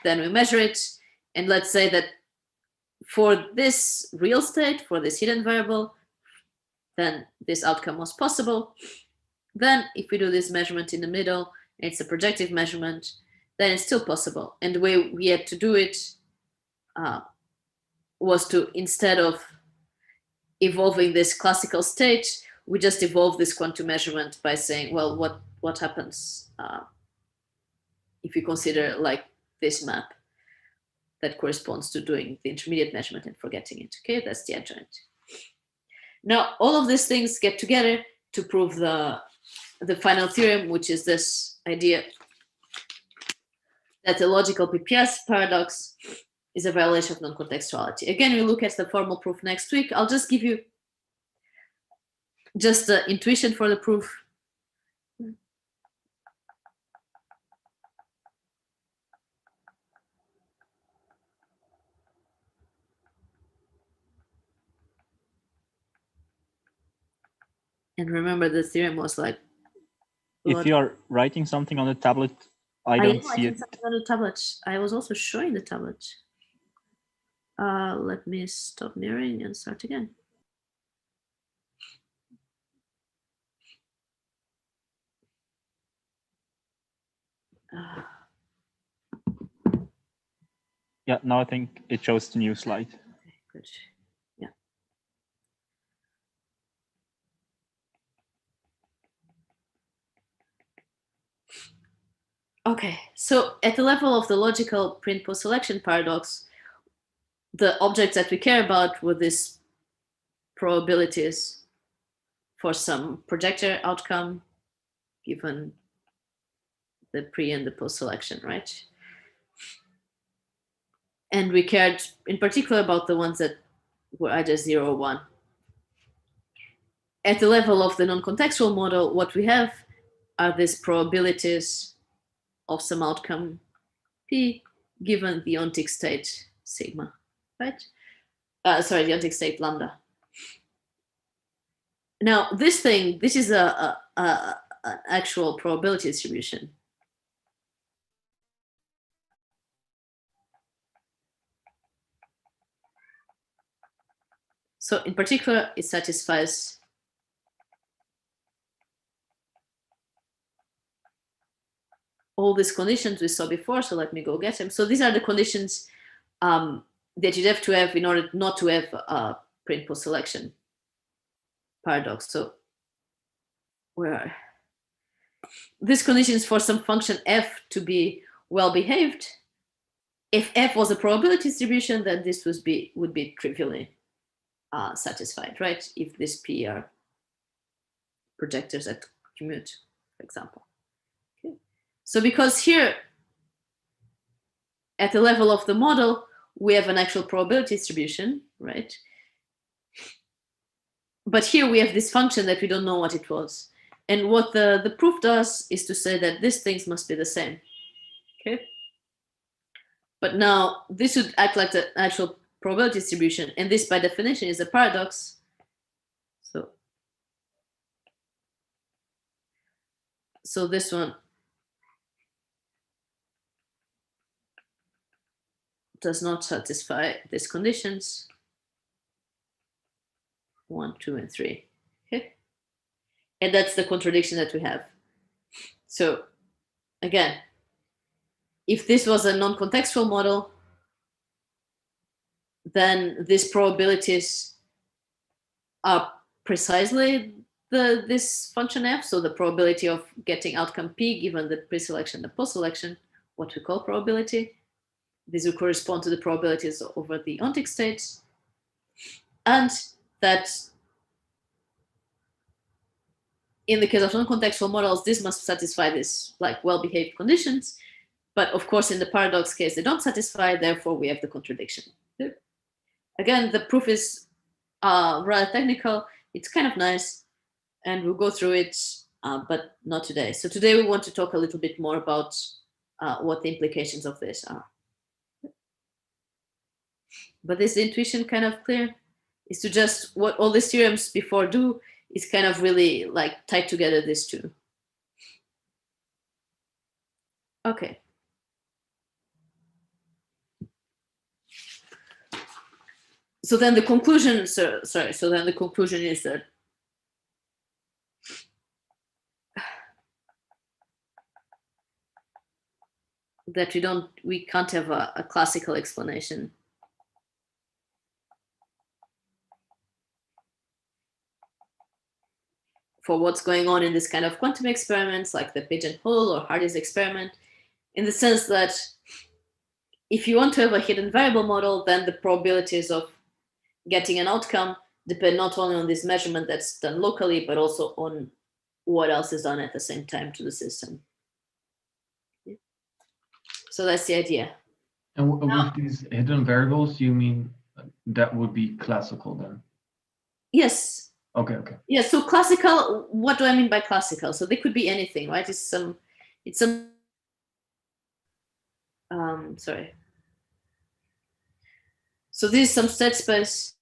Then we measure it, and let's say that for this real state, for this hidden variable, then this outcome was possible. Then if we do this measurement in the middle, it's a projective measurement, then it's still possible. And the way we had to do it was to, instead of evolving this classical state, we just evolve this quantum measurement by saying, well, what happens if you consider like this map that corresponds to doing the intermediate measurement and forgetting it, okay? That's the adjoint. Now, all of these things get together to prove the final theorem, which is this idea that the logical PPS paradox is a violation of non-contextuality. Again, we'll look at the formal proof next week. I'll just give you just the intuition for the proof. And remember, the theorem was like. If you are writing something on the tablet, I don't see it. Something on the tablet. I was also showing the tablet. Let me stop mirroring and start again. Yeah, now I think it shows the new slide. Okay, good. Yeah. Okay, so at the level of the logical print post-selection paradox, the objects that we care about were these probabilities for some projector outcome given the pre and the post-selection, right? And we cared in particular about the ones that were either 0 or 1. At the level of the non-contextual model, what we have are these probabilities of some outcome P given the Ontake state sigma, right? Sorry, the Ontake state lambda. Now, this is an actual probability distribution. So in particular, it satisfies all these conditions we saw before. So let me go get them. So these are the conditions that you'd have to have in order not to have a print post selection paradox. So where are these conditions for some function f to be well behaved? If f was a probability distribution, then this would be trivially satisfied, right? If this p are projectors that commute, for example. Okay. So because here at the level of the model, we have an actual probability distribution, right? But here we have this function that we don't know what it was. And what the proof does is to say that these things must be the same, okay? But now this would act like the actual probability distribution, and this by definition is a paradox. So this one does not satisfy these conditions, 1, 2, and 3, okay? And that's the contradiction that we have. So again, if this was a non-contextual model, then these probabilities are precisely this function f, so the probability of getting outcome p given the pre-selection and post-selection, what we call probability. These will correspond to the probabilities over the Ontake states, and that in the case of non-contextual models, this must satisfy this like well-behaved conditions. But of course, in the paradox case, they don't satisfy, therefore we have the contradiction. Again, the proof is rather technical. It's kind of nice, and we'll go through it, but not today. So today we want to talk a little bit more about what the implications of this are. But is the intuition kind of clear? Is to just what all these theorems before do is kind of really like tie together these two. Okay. So then the conclusion, so then the conclusion is that we can't have a classical explanation for what's going on in this kind of quantum experiments like the pigeonhole or Hardy's experiment, in the sense that if you want to have a hidden variable model, then the probabilities of getting an outcome depend not only on this measurement that's done locally, but also on what else is done at the same time to the system. So that's the idea. And with these hidden variables, you mean that would be classical then? Yes. Okay. Yeah, so classical, what do I mean by classical? So they could be anything, right? Sorry. So this is some state space,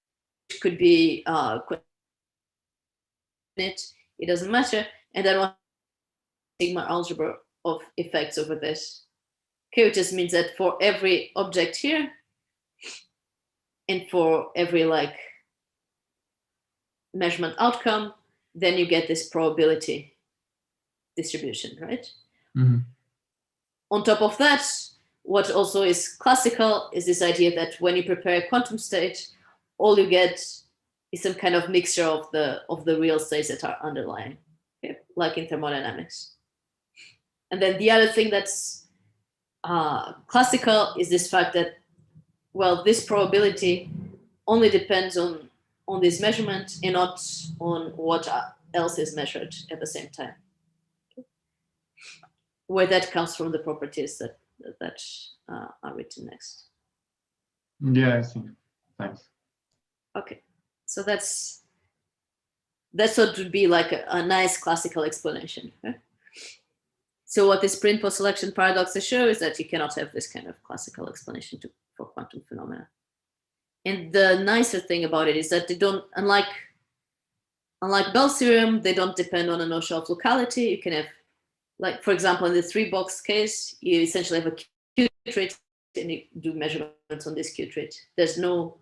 which could be it doesn't matter. And then what sigma algebra of effects over this. Okay, which just means that for every object here, and for every like measurement outcome, then you get this probability distribution, right? Mm-hmm. On top of that, what also is classical is this idea that when you prepare a quantum state, all you get is some kind of mixture of the real states that are underlying, okay? Like in thermodynamics. And then the other thing that's classical is this fact that, well, this probability only depends on this measurement and not on what else is measured at the same time. Where that comes from the properties that are written next. Yeah, I see. Thanks. Okay, so that's what would be like a nice classical explanation. Okay? So what this print post-selection paradoxes show is that you cannot have this kind of classical explanation for quantum phenomena. And the nicer thing about it is that they don't, unlike Bell's theorem, they don't depend on a notion of locality. You can have, like, for example, in the 3-box case, you essentially have a Q trait and you do measurements on this Q trait. There's no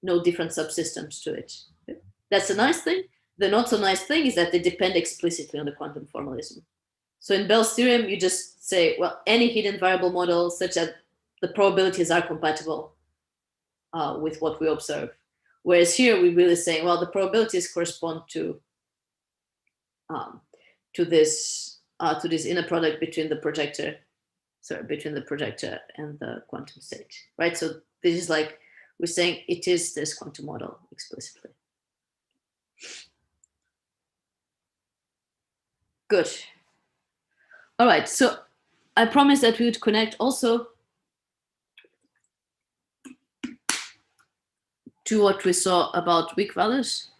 different subsystems to it. That's a nice thing. The not so nice thing is that they depend explicitly on the quantum formalism. So in Bell's theorem, you just say, well, any hidden variable model such that the probabilities are compatible with what we observe. Whereas here, we're really saying, well, the probabilities correspond to this inner product between the projector and the quantum state, right? So this is like, we're saying it is this quantum model explicitly. Good. All right, so I promised that we would connect also to what we saw about weak values.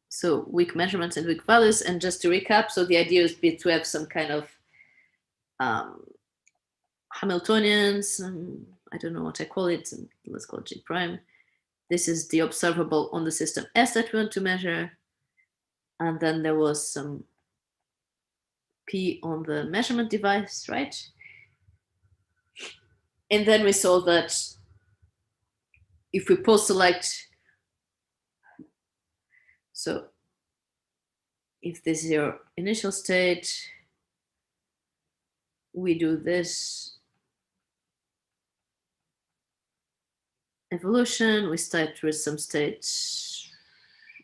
So weak measurements and weak values. And just to recap, so the idea is to have some kind of Hamiltonians, I don't know what I call it, let's call it G prime. This is the observable on the system S that we want to measure. And then there was some P on the measurement device, right? And then we saw that if we post-select, so if this is your initial state, we do this evolution, we start with some states.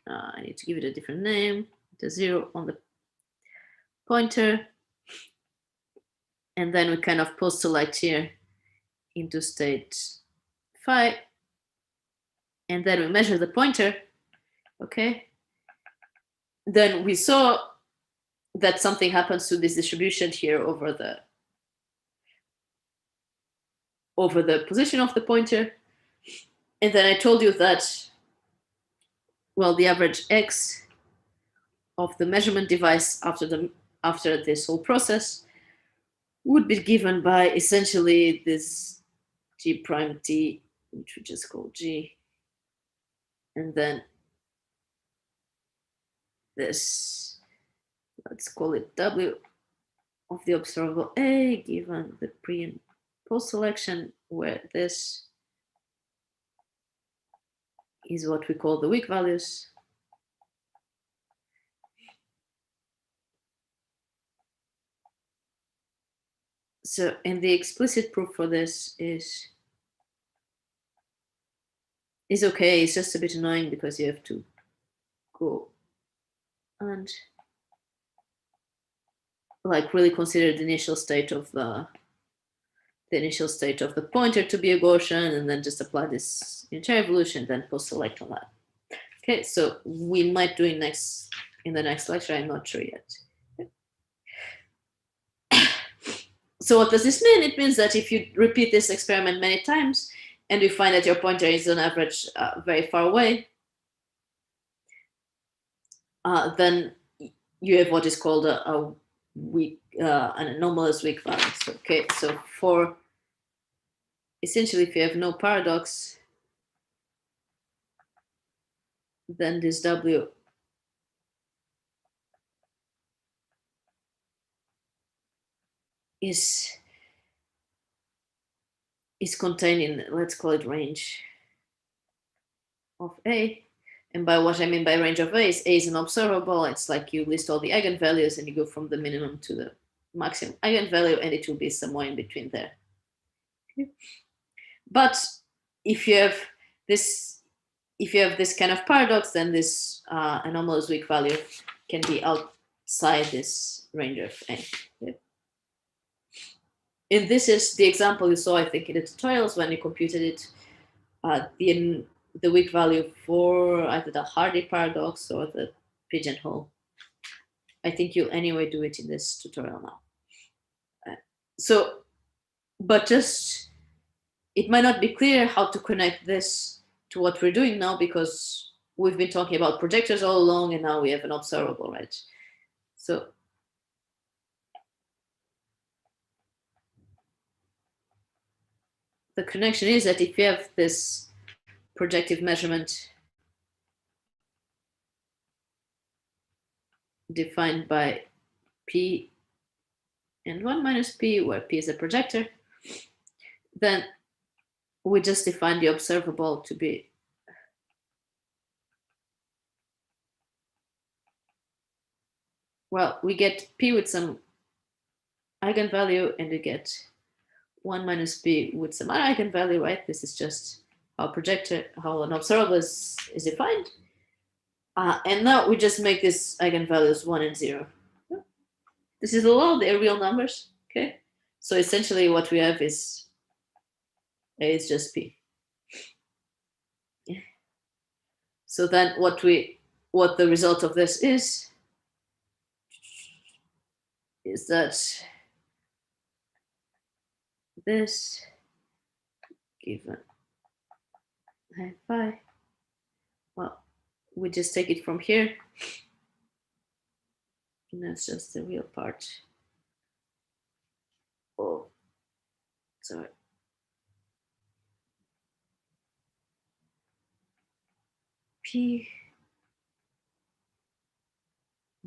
I need to give it a different name, the 0 on the pointer. And then we kind of post-select here into state phi. And then we measure the pointer, okay? Then we saw that something happens to this distribution here over the position of the pointer. And then I told you that, well, the average x of the measurement device after this whole process would be given by essentially this G prime T, which we just call G, and then this, let's call it W of the observable A, given the pre and post selection, where this is what we call the weak values. So, and the explicit proof for this is okay. It's just a bit annoying because you have to go and like really consider the initial state of the pointer to be a Gaussian, and then just apply this entire evolution, then post-select on that. Okay, so we might do it in the next lecture. I'm not sure yet. So what does this mean? It means that if you repeat this experiment many times and you find that your pointer is on average very far away, then you have what is called a an anomalous weak value. So, okay, so for essentially, if you have no paradox, then this W is contained in, let's call it, range of A. And by what I mean by range of A is an observable. It's like you list all the eigenvalues and you go from the minimum to the maximum eigenvalue, and it will be somewhere in between there. Okay. But if you have this kind of paradox, then this anomalous weak value can be outside this range of A. Okay. And this is the example you saw, I think, in the tutorials when you computed it. The weak value for either the Hardy paradox or the pigeonhole. I think you'll anyway do it in this tutorial now. But just, it might not be clear how to connect this to what we're doing now, because we've been talking about projectors all along, and now we have an observable, right? So the connection is that if you have this projective measurement defined by P and 1 minus P, where P is a projector, then we just define the observable to be we get P with some eigenvalue, and we get 1 minus P with some other eigenvalue, right? This is just how an observable is defined. And now we just make these eigenvalues 1 and 0. This is all the real numbers, okay? So essentially what we have is A is just P. So then what the result of this is that this given phi, we just take it from here, and that's just the real part. Oh, sorry. P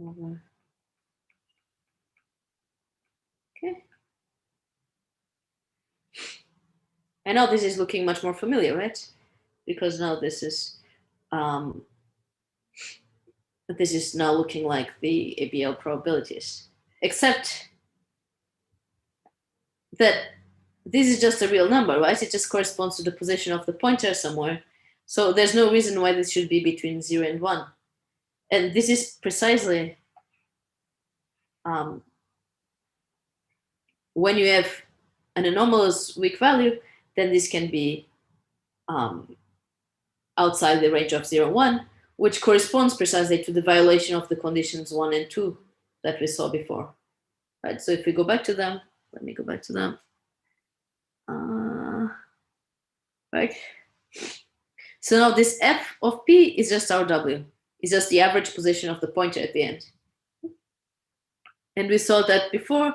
over. Okay. And now this is looking much more familiar, right? Because now this is now looking like the Abl probabilities, except that this is just a real number, right? It just corresponds to the position of the pointer somewhere. So there's no reason why this should be between 0 and 1. And this is precisely when you have an anomalous weak value, then this can be outside the range of 0, 1, which corresponds precisely to the violation of the conditions 1 and 2 that we saw before. Right? So if we go back to them, let me go back to them. Right. So now this f of p is just our w. It's just the average position of the pointer at the end. And we saw that before,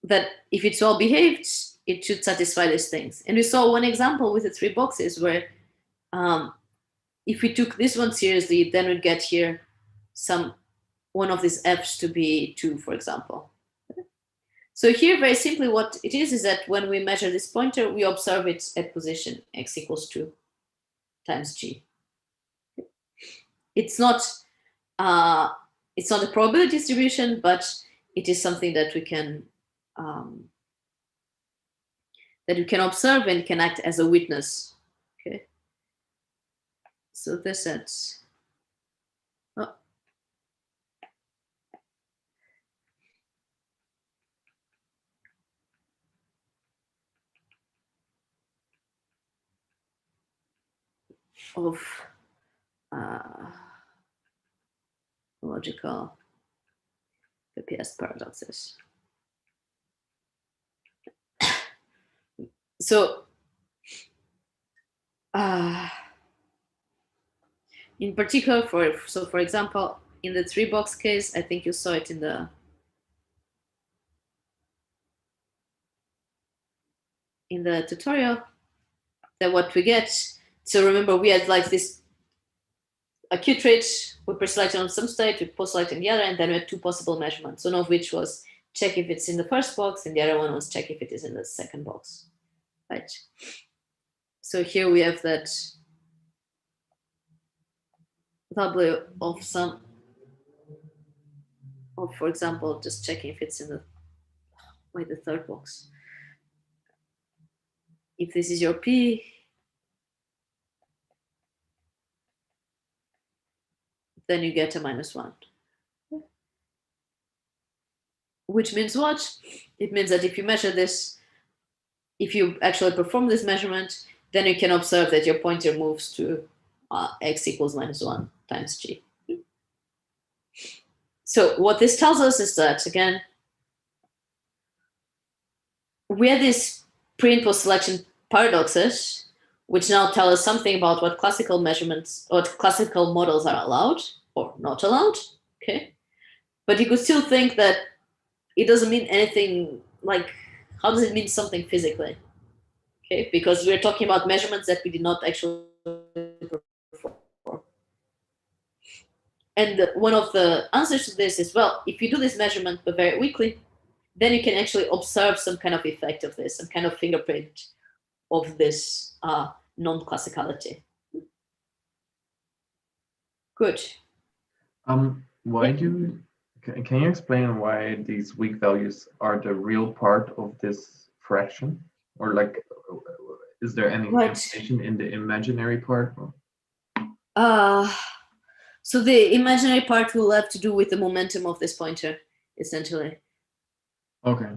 that if it's well behaved, it should satisfy these things. And we saw one example with the 3 boxes where if we took this one seriously, then we'd get here one of these f's to be 2, for example. So here, very simply, what it is that when we measure this pointer, we observe it at position x equals 2 times g. It's not a probability distribution, but it is something that we can observe and can act as a witness. Okay. So this sets. Of logical PPS paradoxes. So in particular, for example, in the 3 box case, I think you saw it in the in the tutorial, that what we get, so remember we had like this acute rate, we pre-selected on some state, we post-selected in the other, and then we had two possible measurements, one of which was check if it's in the first box, and the other one was check if it is in the second box, right? So here we have that W of some, of, for example, just checking if it's in the, wait, the third box. If this is your P, then you get a -1. Which means what? It means that if you measure this, if you actually perform this measurement, then you can observe that your pointer moves to x equals -1 times g. So what this tells us is that, again, we have these pre and post selection paradoxes, which now tell us something about what classical measurements or classical models are allowed or not allowed, okay? But you could still think that it doesn't mean anything, like, how does it mean something physically? Okay, because we're talking about measurements that we did not actually perform. And one of the answers to this is, well, if you do this measurement but very weakly, then you can actually observe some kind of effect of this, some kind of fingerprint of this non-classicality. Good. Why can you explain why these weak values are the real part of this fraction? Or like, is there any information in the imaginary part? So the imaginary part will have to do with the momentum of this pointer, essentially. Okay.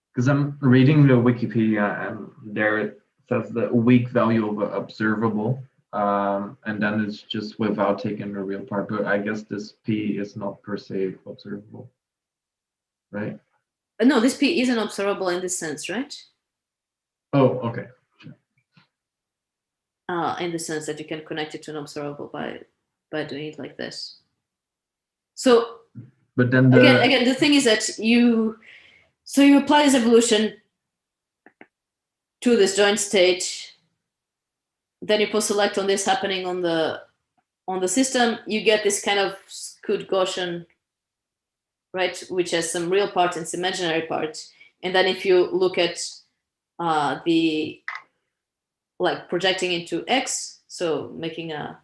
Because I'm reading the Wikipedia and there it says the weak value of observable, and then it's just without taking the real part. But I guess this P is not per se observable, right? No, this P isn't observable in this sense, right? Oh, okay. Sure. In the sense that you can connect it to an observable by doing it like this. So, but then again, the thing is that you apply this evolution to this joint state, then you post-select on this happening on the system, you get this kind of skewed Gaussian, right, which has some real part and some imaginary part. And then if you look at the, like, projecting into X, so making an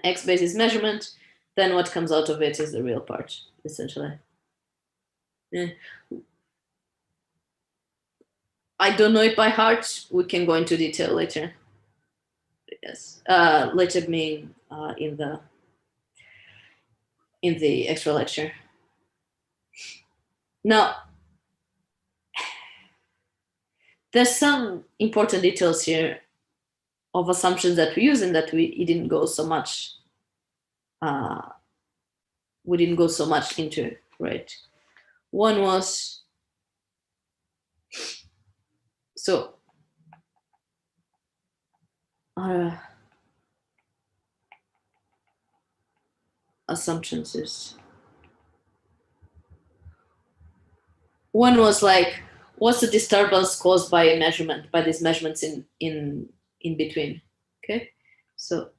X basis measurement, then what comes out of it is the real part, essentially. Yeah. I don't know it by heart. We can go into detail later. Yes, later being in the extra lecture. Now, there's some important details here of assumptions that we use and that we didn't go so much. We didn't go so much into, right? One was, so assumptions is, one was like, what's the disturbance caused by a measurement, by these measurements in between? Okay, so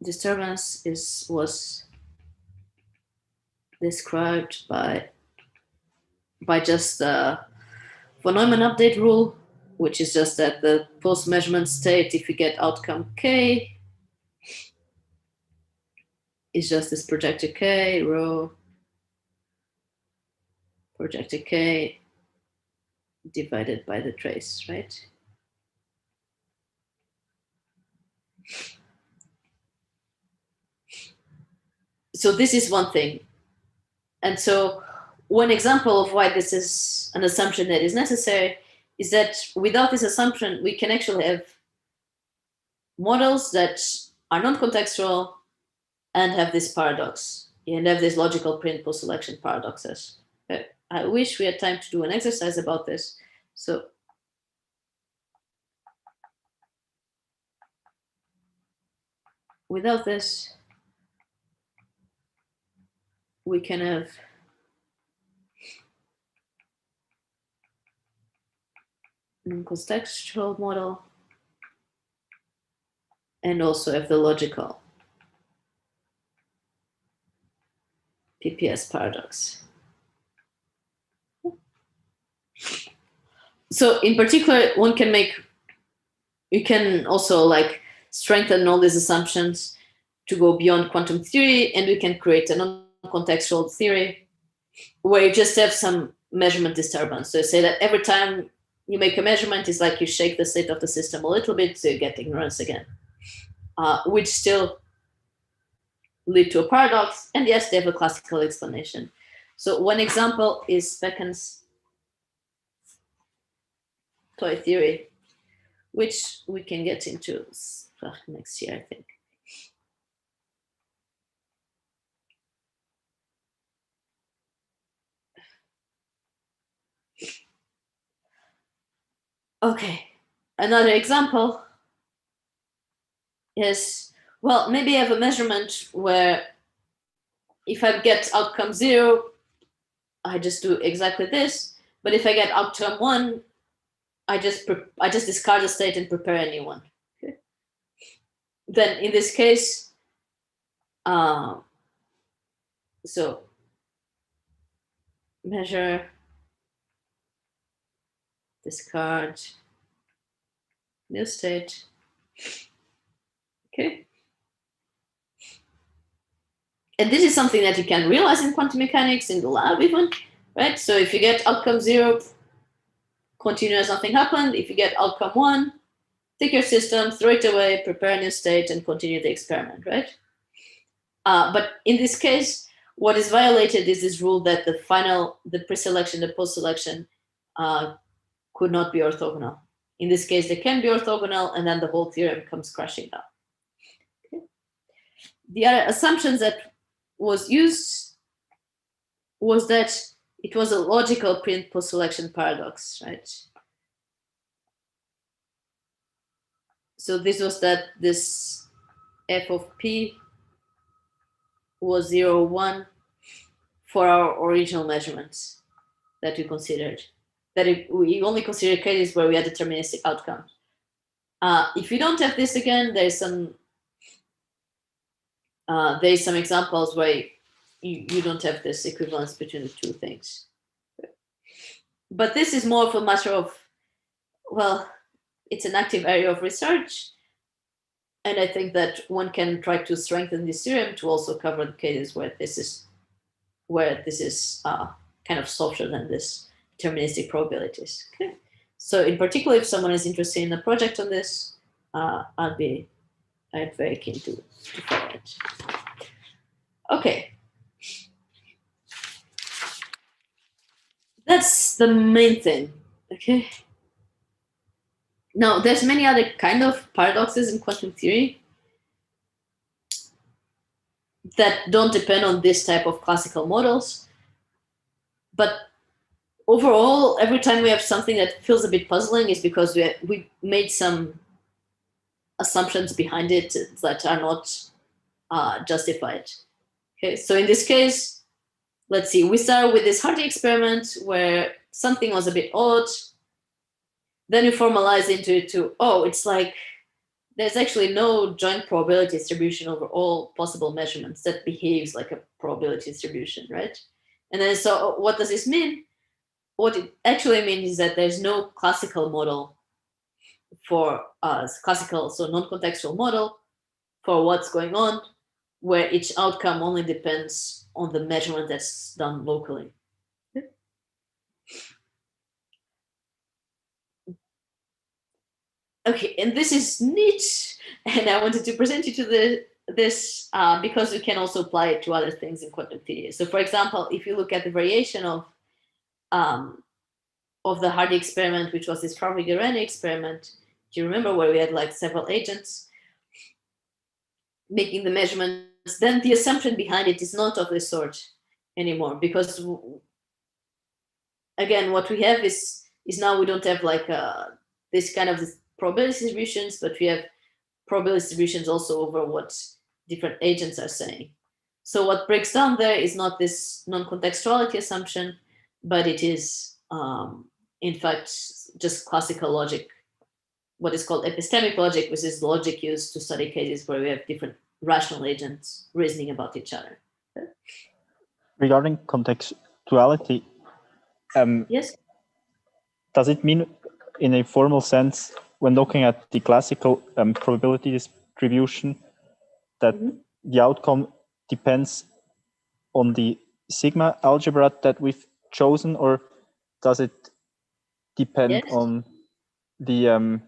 disturbance was described by just the von Neumann update rule, which is just that the post-measurement state, if you get outcome K, is just this projected K, rho, projected K divided by the trace, right? So this is one thing. And so one example of why this is an assumption that is necessary is that without this assumption, we can actually have models that are non-contextual and have this paradox and have this logical print post-selection paradoxes. I wish we had time to do an exercise about this. So without this, we can have non-contextual model and also have the logical PPS paradox. So in particular, you can also like strengthen all these assumptions to go beyond quantum theory, and we can create a non-contextual theory where you just have some measurement disturbance. So say that every time you make a measurement, it's like you shake the state of the system a little bit, so you get ignorance again, which still lead to a paradox. And yes, they have a classical explanation. So one example is Beckham's toy theory, which we can get into next year, I think. Okay, another example is, well, maybe I have a measurement where if I get outcome 0, I just do exactly this. But if I get outcome 1, I just discard the state and prepare a new one. Okay. Then in this case, so measure, discard, new state. Okay. And this is something that you can realize in quantum mechanics in the lab even, right? So if you get outcome 0, continue as nothing happened. If you get outcome 1, take your system, throw it away, prepare a new state, and continue the experiment, right? But in this case, what is violated is this rule that the pre-selection, the post-selection could not be orthogonal. In this case, they can be orthogonal, and then the whole theorem comes crashing down. Okay. The other assumptions that was used was that it was a logical post-selection paradox, right? So this was that this f of p was 0, 1 for our original measurements that we considered. We only considered cases where we had deterministic outcomes. If you don't have this again, there's some examples where you don't have this equivalence between the two things. But this is more of a matter of, well, it's an active area of research. And I think that one can try to strengthen this theorem to also cover the cases where this is kind of softer than this deterministic probabilities. Okay. So in particular, if someone is interested in a project on this, I'm very keen to follow it. Okay. That's the main thing. Okay. Now, there's many other kind of paradoxes in quantum theory that don't depend on this type of classical models. But overall, every time we have something that feels a bit puzzling is because we made some assumptions behind it that are not justified. Okay, so in this case, let's see, we start with this Hardy experiment where something was a bit odd. Then you formalize into it to, oh, it's like there's actually no joint probability distribution over all possible measurements that behaves like a probability distribution, right? And then so what does this mean? What it actually means is that there's no classical model for classical, so non-contextual model for what's going on, where each outcome only depends on the measurement that's done locally. Okay, and this is neat, and I wanted to present you to this because we can also apply it to other things in quantum theory. So, for example, if you look at the variation of the Hardy experiment, which was this Farvig-Arrhenius experiment, do you remember where we had like several agents making the measurements? Then the assumption behind it is not of this sort anymore, because again, what we have is now we don't have like this kind of probability distributions, but we have probability distributions also over what different agents are saying. So what breaks down there is not this non-contextuality assumption, but it is, in fact, just classical logic, what is called epistemic logic, which is logic used to study cases where we have different rational agents reasoning about each other. Regarding contextuality, yes? Does it mean, in a formal sense, when looking at the classical probability distribution, that the outcome depends on the sigma algebra that we've chosen, or does it depend on the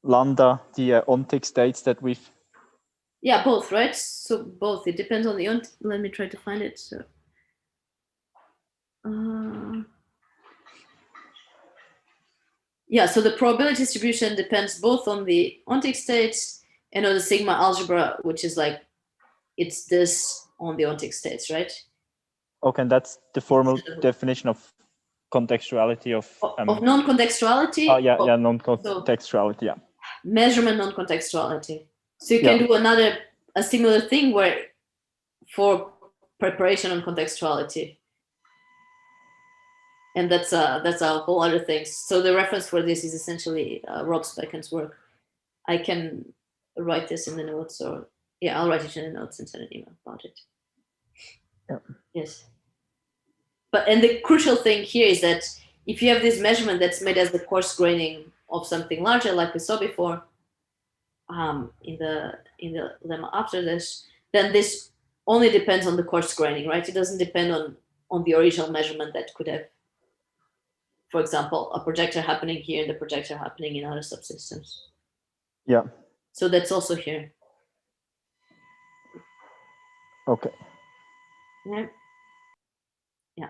lambda, the Ontake states that we've? Yeah, both, right? So both. It depends on the let me try to find it. So, yeah. So the probability distribution depends both on the Ontake states and on the sigma algebra, which is like it's this on the Ontake states, right? Okay, and that's the formal definition of contextuality of non-contextuality. Oh yeah, non-contextuality. Yeah. Measurement non-contextuality. So you can do a similar thing where for preparation on contextuality, and that's a whole other thing. So the reference for this is essentially Rob Specken's work. I can write this in the notes, or I'll write it in the notes and send an email about it. Yeah. Yes. And the crucial thing here is that if you have this measurement that's made as the coarse graining of something larger, like we saw before, in the lemma after this, then this only depends on the coarse graining, right? It doesn't depend on the original measurement that could have, for example, a projector happening here and the projector happening in other subsystems. Yeah. So that's also here. Okay. Yeah. Yeah.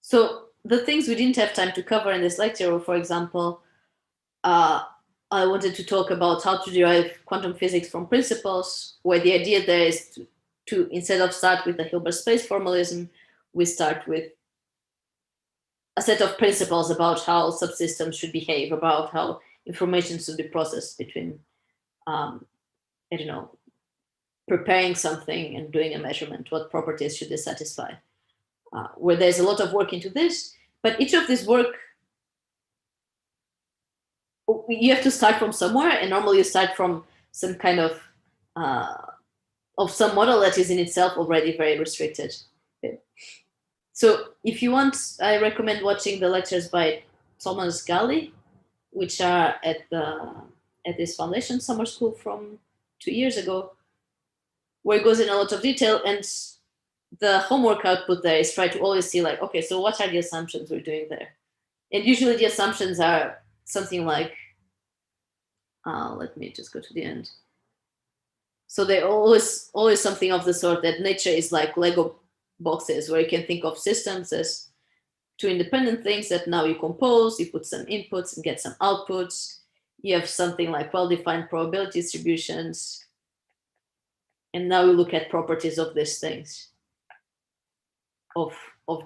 So the things we didn't have time to cover in this lecture were, for example, I wanted to talk about how to derive quantum physics from principles, where the idea there is to instead of start with the Hilbert space formalism, we start with a set of principles about how subsystems should behave, about how information should be processed between, preparing something and doing a measurement. What properties should they satisfy? Where there's a lot of work into this, but each of this work, you have to start from somewhere, and normally you start from some kind of some model that is in itself already very restricted. Okay. So if you want, I recommend watching the lectures by Thomas Galli, which are at this foundation summer school from 2 years ago, where it goes in a lot of detail, and the homework output there is try to always see like, okay, so what are the assumptions we're doing there? And usually the assumptions are something like, let me just go to the end. So they're always something of the sort that nature is like Lego boxes, where you can think of systems as two independent things that now you compose, you put some inputs and get some outputs. You have something like well-defined probability distributions. And now we look at properties of these things, of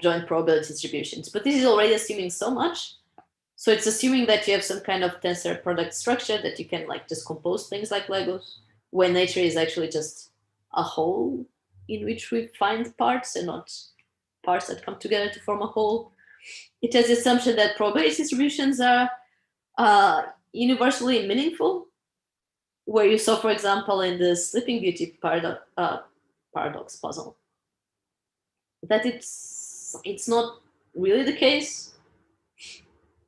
joint probability distributions. But this is already assuming so much. So it's assuming that you have some kind of tensor product structure that you can like just compose things like Legos, when nature is actually just a whole in which we find parts and not parts that come together to form a whole. It has the assumption that probability distributions are universally meaningful, where you saw, for example, in the Sleeping Beauty paradox puzzle, that it's not really the case.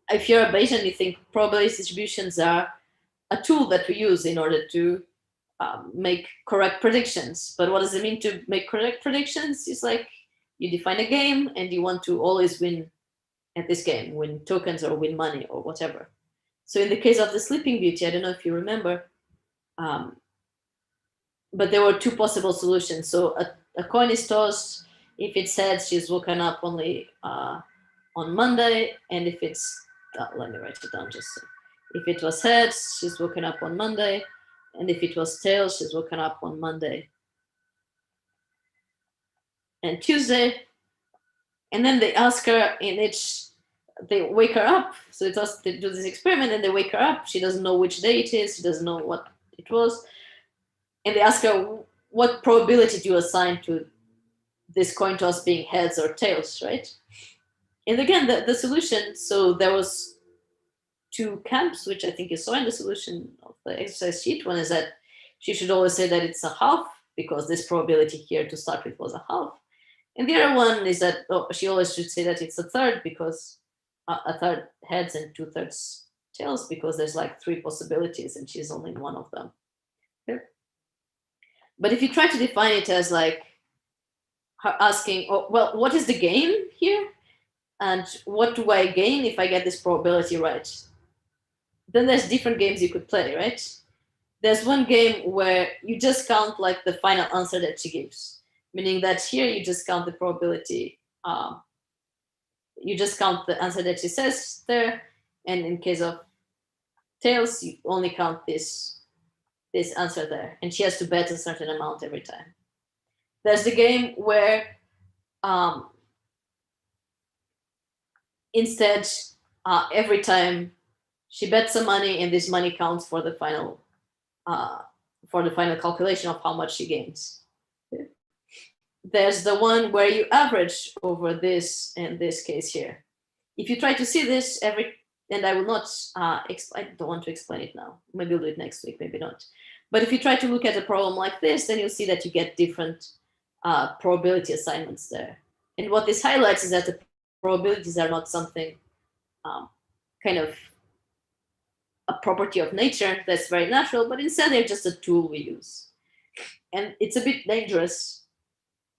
If you're a Bayesian, you think probability distributions are a tool that we use in order to make correct predictions. But what does it mean to make correct predictions? It's like you define a game and you want to always win at this game, win tokens or win money or whatever. So in the case of the Sleeping Beauty, I don't know if you remember, but there were two possible solutions. So a coin is tossed. If it's heads, she's woken up only on Monday. And if it's, let me write it down just so. If it was heads, she's woken up on Monday. And if it was tails, she's woken up on Monday and Tuesday. And then they ask her they wake her up. So they do this experiment and they wake her up. She doesn't know which day it is. She doesn't know what it was. and they ask her, what probability do you assign to this coin toss being heads or tails, right? And again, the solution, so there was 2 camps, which I think you saw in the solution of the exercise sheet. One is that she should always say that it's a half, because this probability here to start with was a half. And the other one is that she always should say that it's a third, because a third heads and 2/3 tails, because there's like 3 possibilities and she's only in one of them. Okay. But if you try to define it as like her asking, oh, well, what is the gain here? And what do I gain if I get this probability right? Then there's different games you could play, right? There's one game where you just count like the final answer that she gives, meaning that here you just count the probability. You just count the answer that she says there, and in case of tails, you only count this answer there, and she has to bet a certain amount every time. There's the game where instead, every time she bets some money, and this money counts for the final calculation of how much she gains. There's the one where you average over this in this case here. If you try to see this and I will not explain, I don't want to explain it now. Maybe we'll do it next week, maybe not. But if you try to look at a problem like this, then you'll see that you get different probability assignments there. And what this highlights is that the probabilities are not something kind of a property of nature that's very natural, but instead they're just a tool we use. And it's a bit dangerous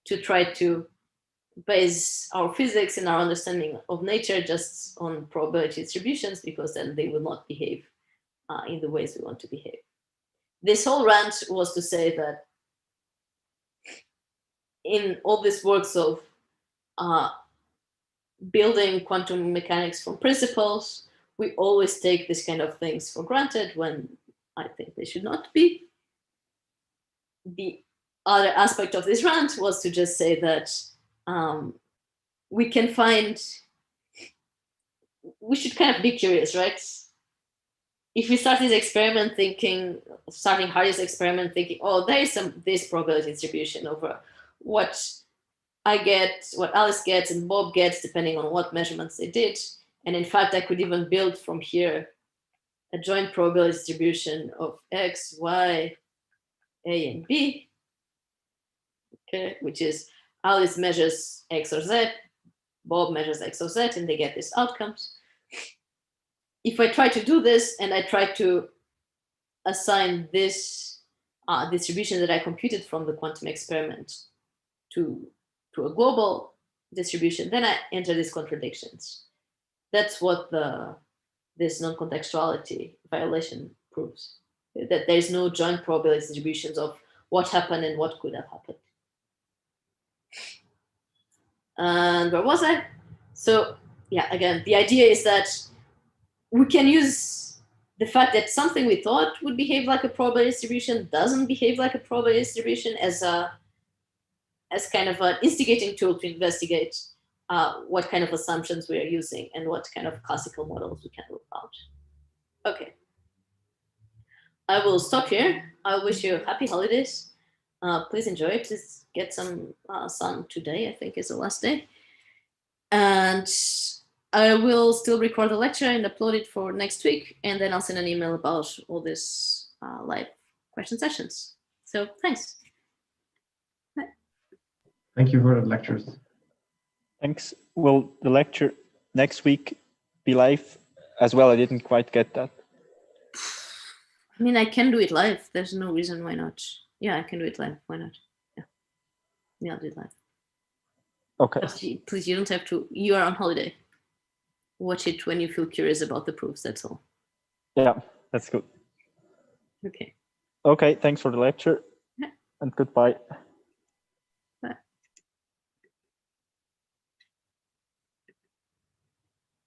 to try to base our physics and our understanding of nature just on probability distributions, because then they will not behave in the ways we want to behave. This whole rant was to say that in all these works of building quantum mechanics from principles, we always take this kind of things for granted when I think they should not be. The other aspect of this rant was to just say that we can find, we should kind of be curious, right? If we start this experiment starting Hardy's experiment thinking, oh, there is this probability distribution over what I get, what Alice gets, and Bob gets, depending on what measurements they did. And in fact, I could even build from here a joint probability distribution of X, Y, A, and B. Okay, which is Alice measures X or Z, Bob measures X or Z, and they get these outcomes. If I try to do this and I try to assign this distribution that I computed from the quantum experiment to a global distribution, then I enter these contradictions. That's what this non-contextuality violation proves, that there's no joint probability distributions of what happened and what could have happened. And where was I? So yeah, again, the idea is that we can use the fact that something we thought would behave like a probability distribution doesn't behave like a probability distribution as kind of an instigating tool to investigate what kind of assumptions we are using and what kind of classical models we can rule out. Okay. I will stop here. I wish you happy holidays. Please enjoy. Please get some sun today, I think is the last day. And I will still record the lecture and upload it for next week. And then I'll send an email about all these live question sessions. So thanks. Bye. Thank you for the lectures. Thanks. Will the lecture next week be live as well? I didn't quite get that. I mean, I can do it live. There's no reason why not. Yeah, I can do it live. Why not? Yeah, I'll do it live. Okay. But please, you don't have to. You are on holiday. Watch it when you feel curious about the proofs. That's all. Yeah, that's good. Okay. Okay, thanks for the lecture, and goodbye.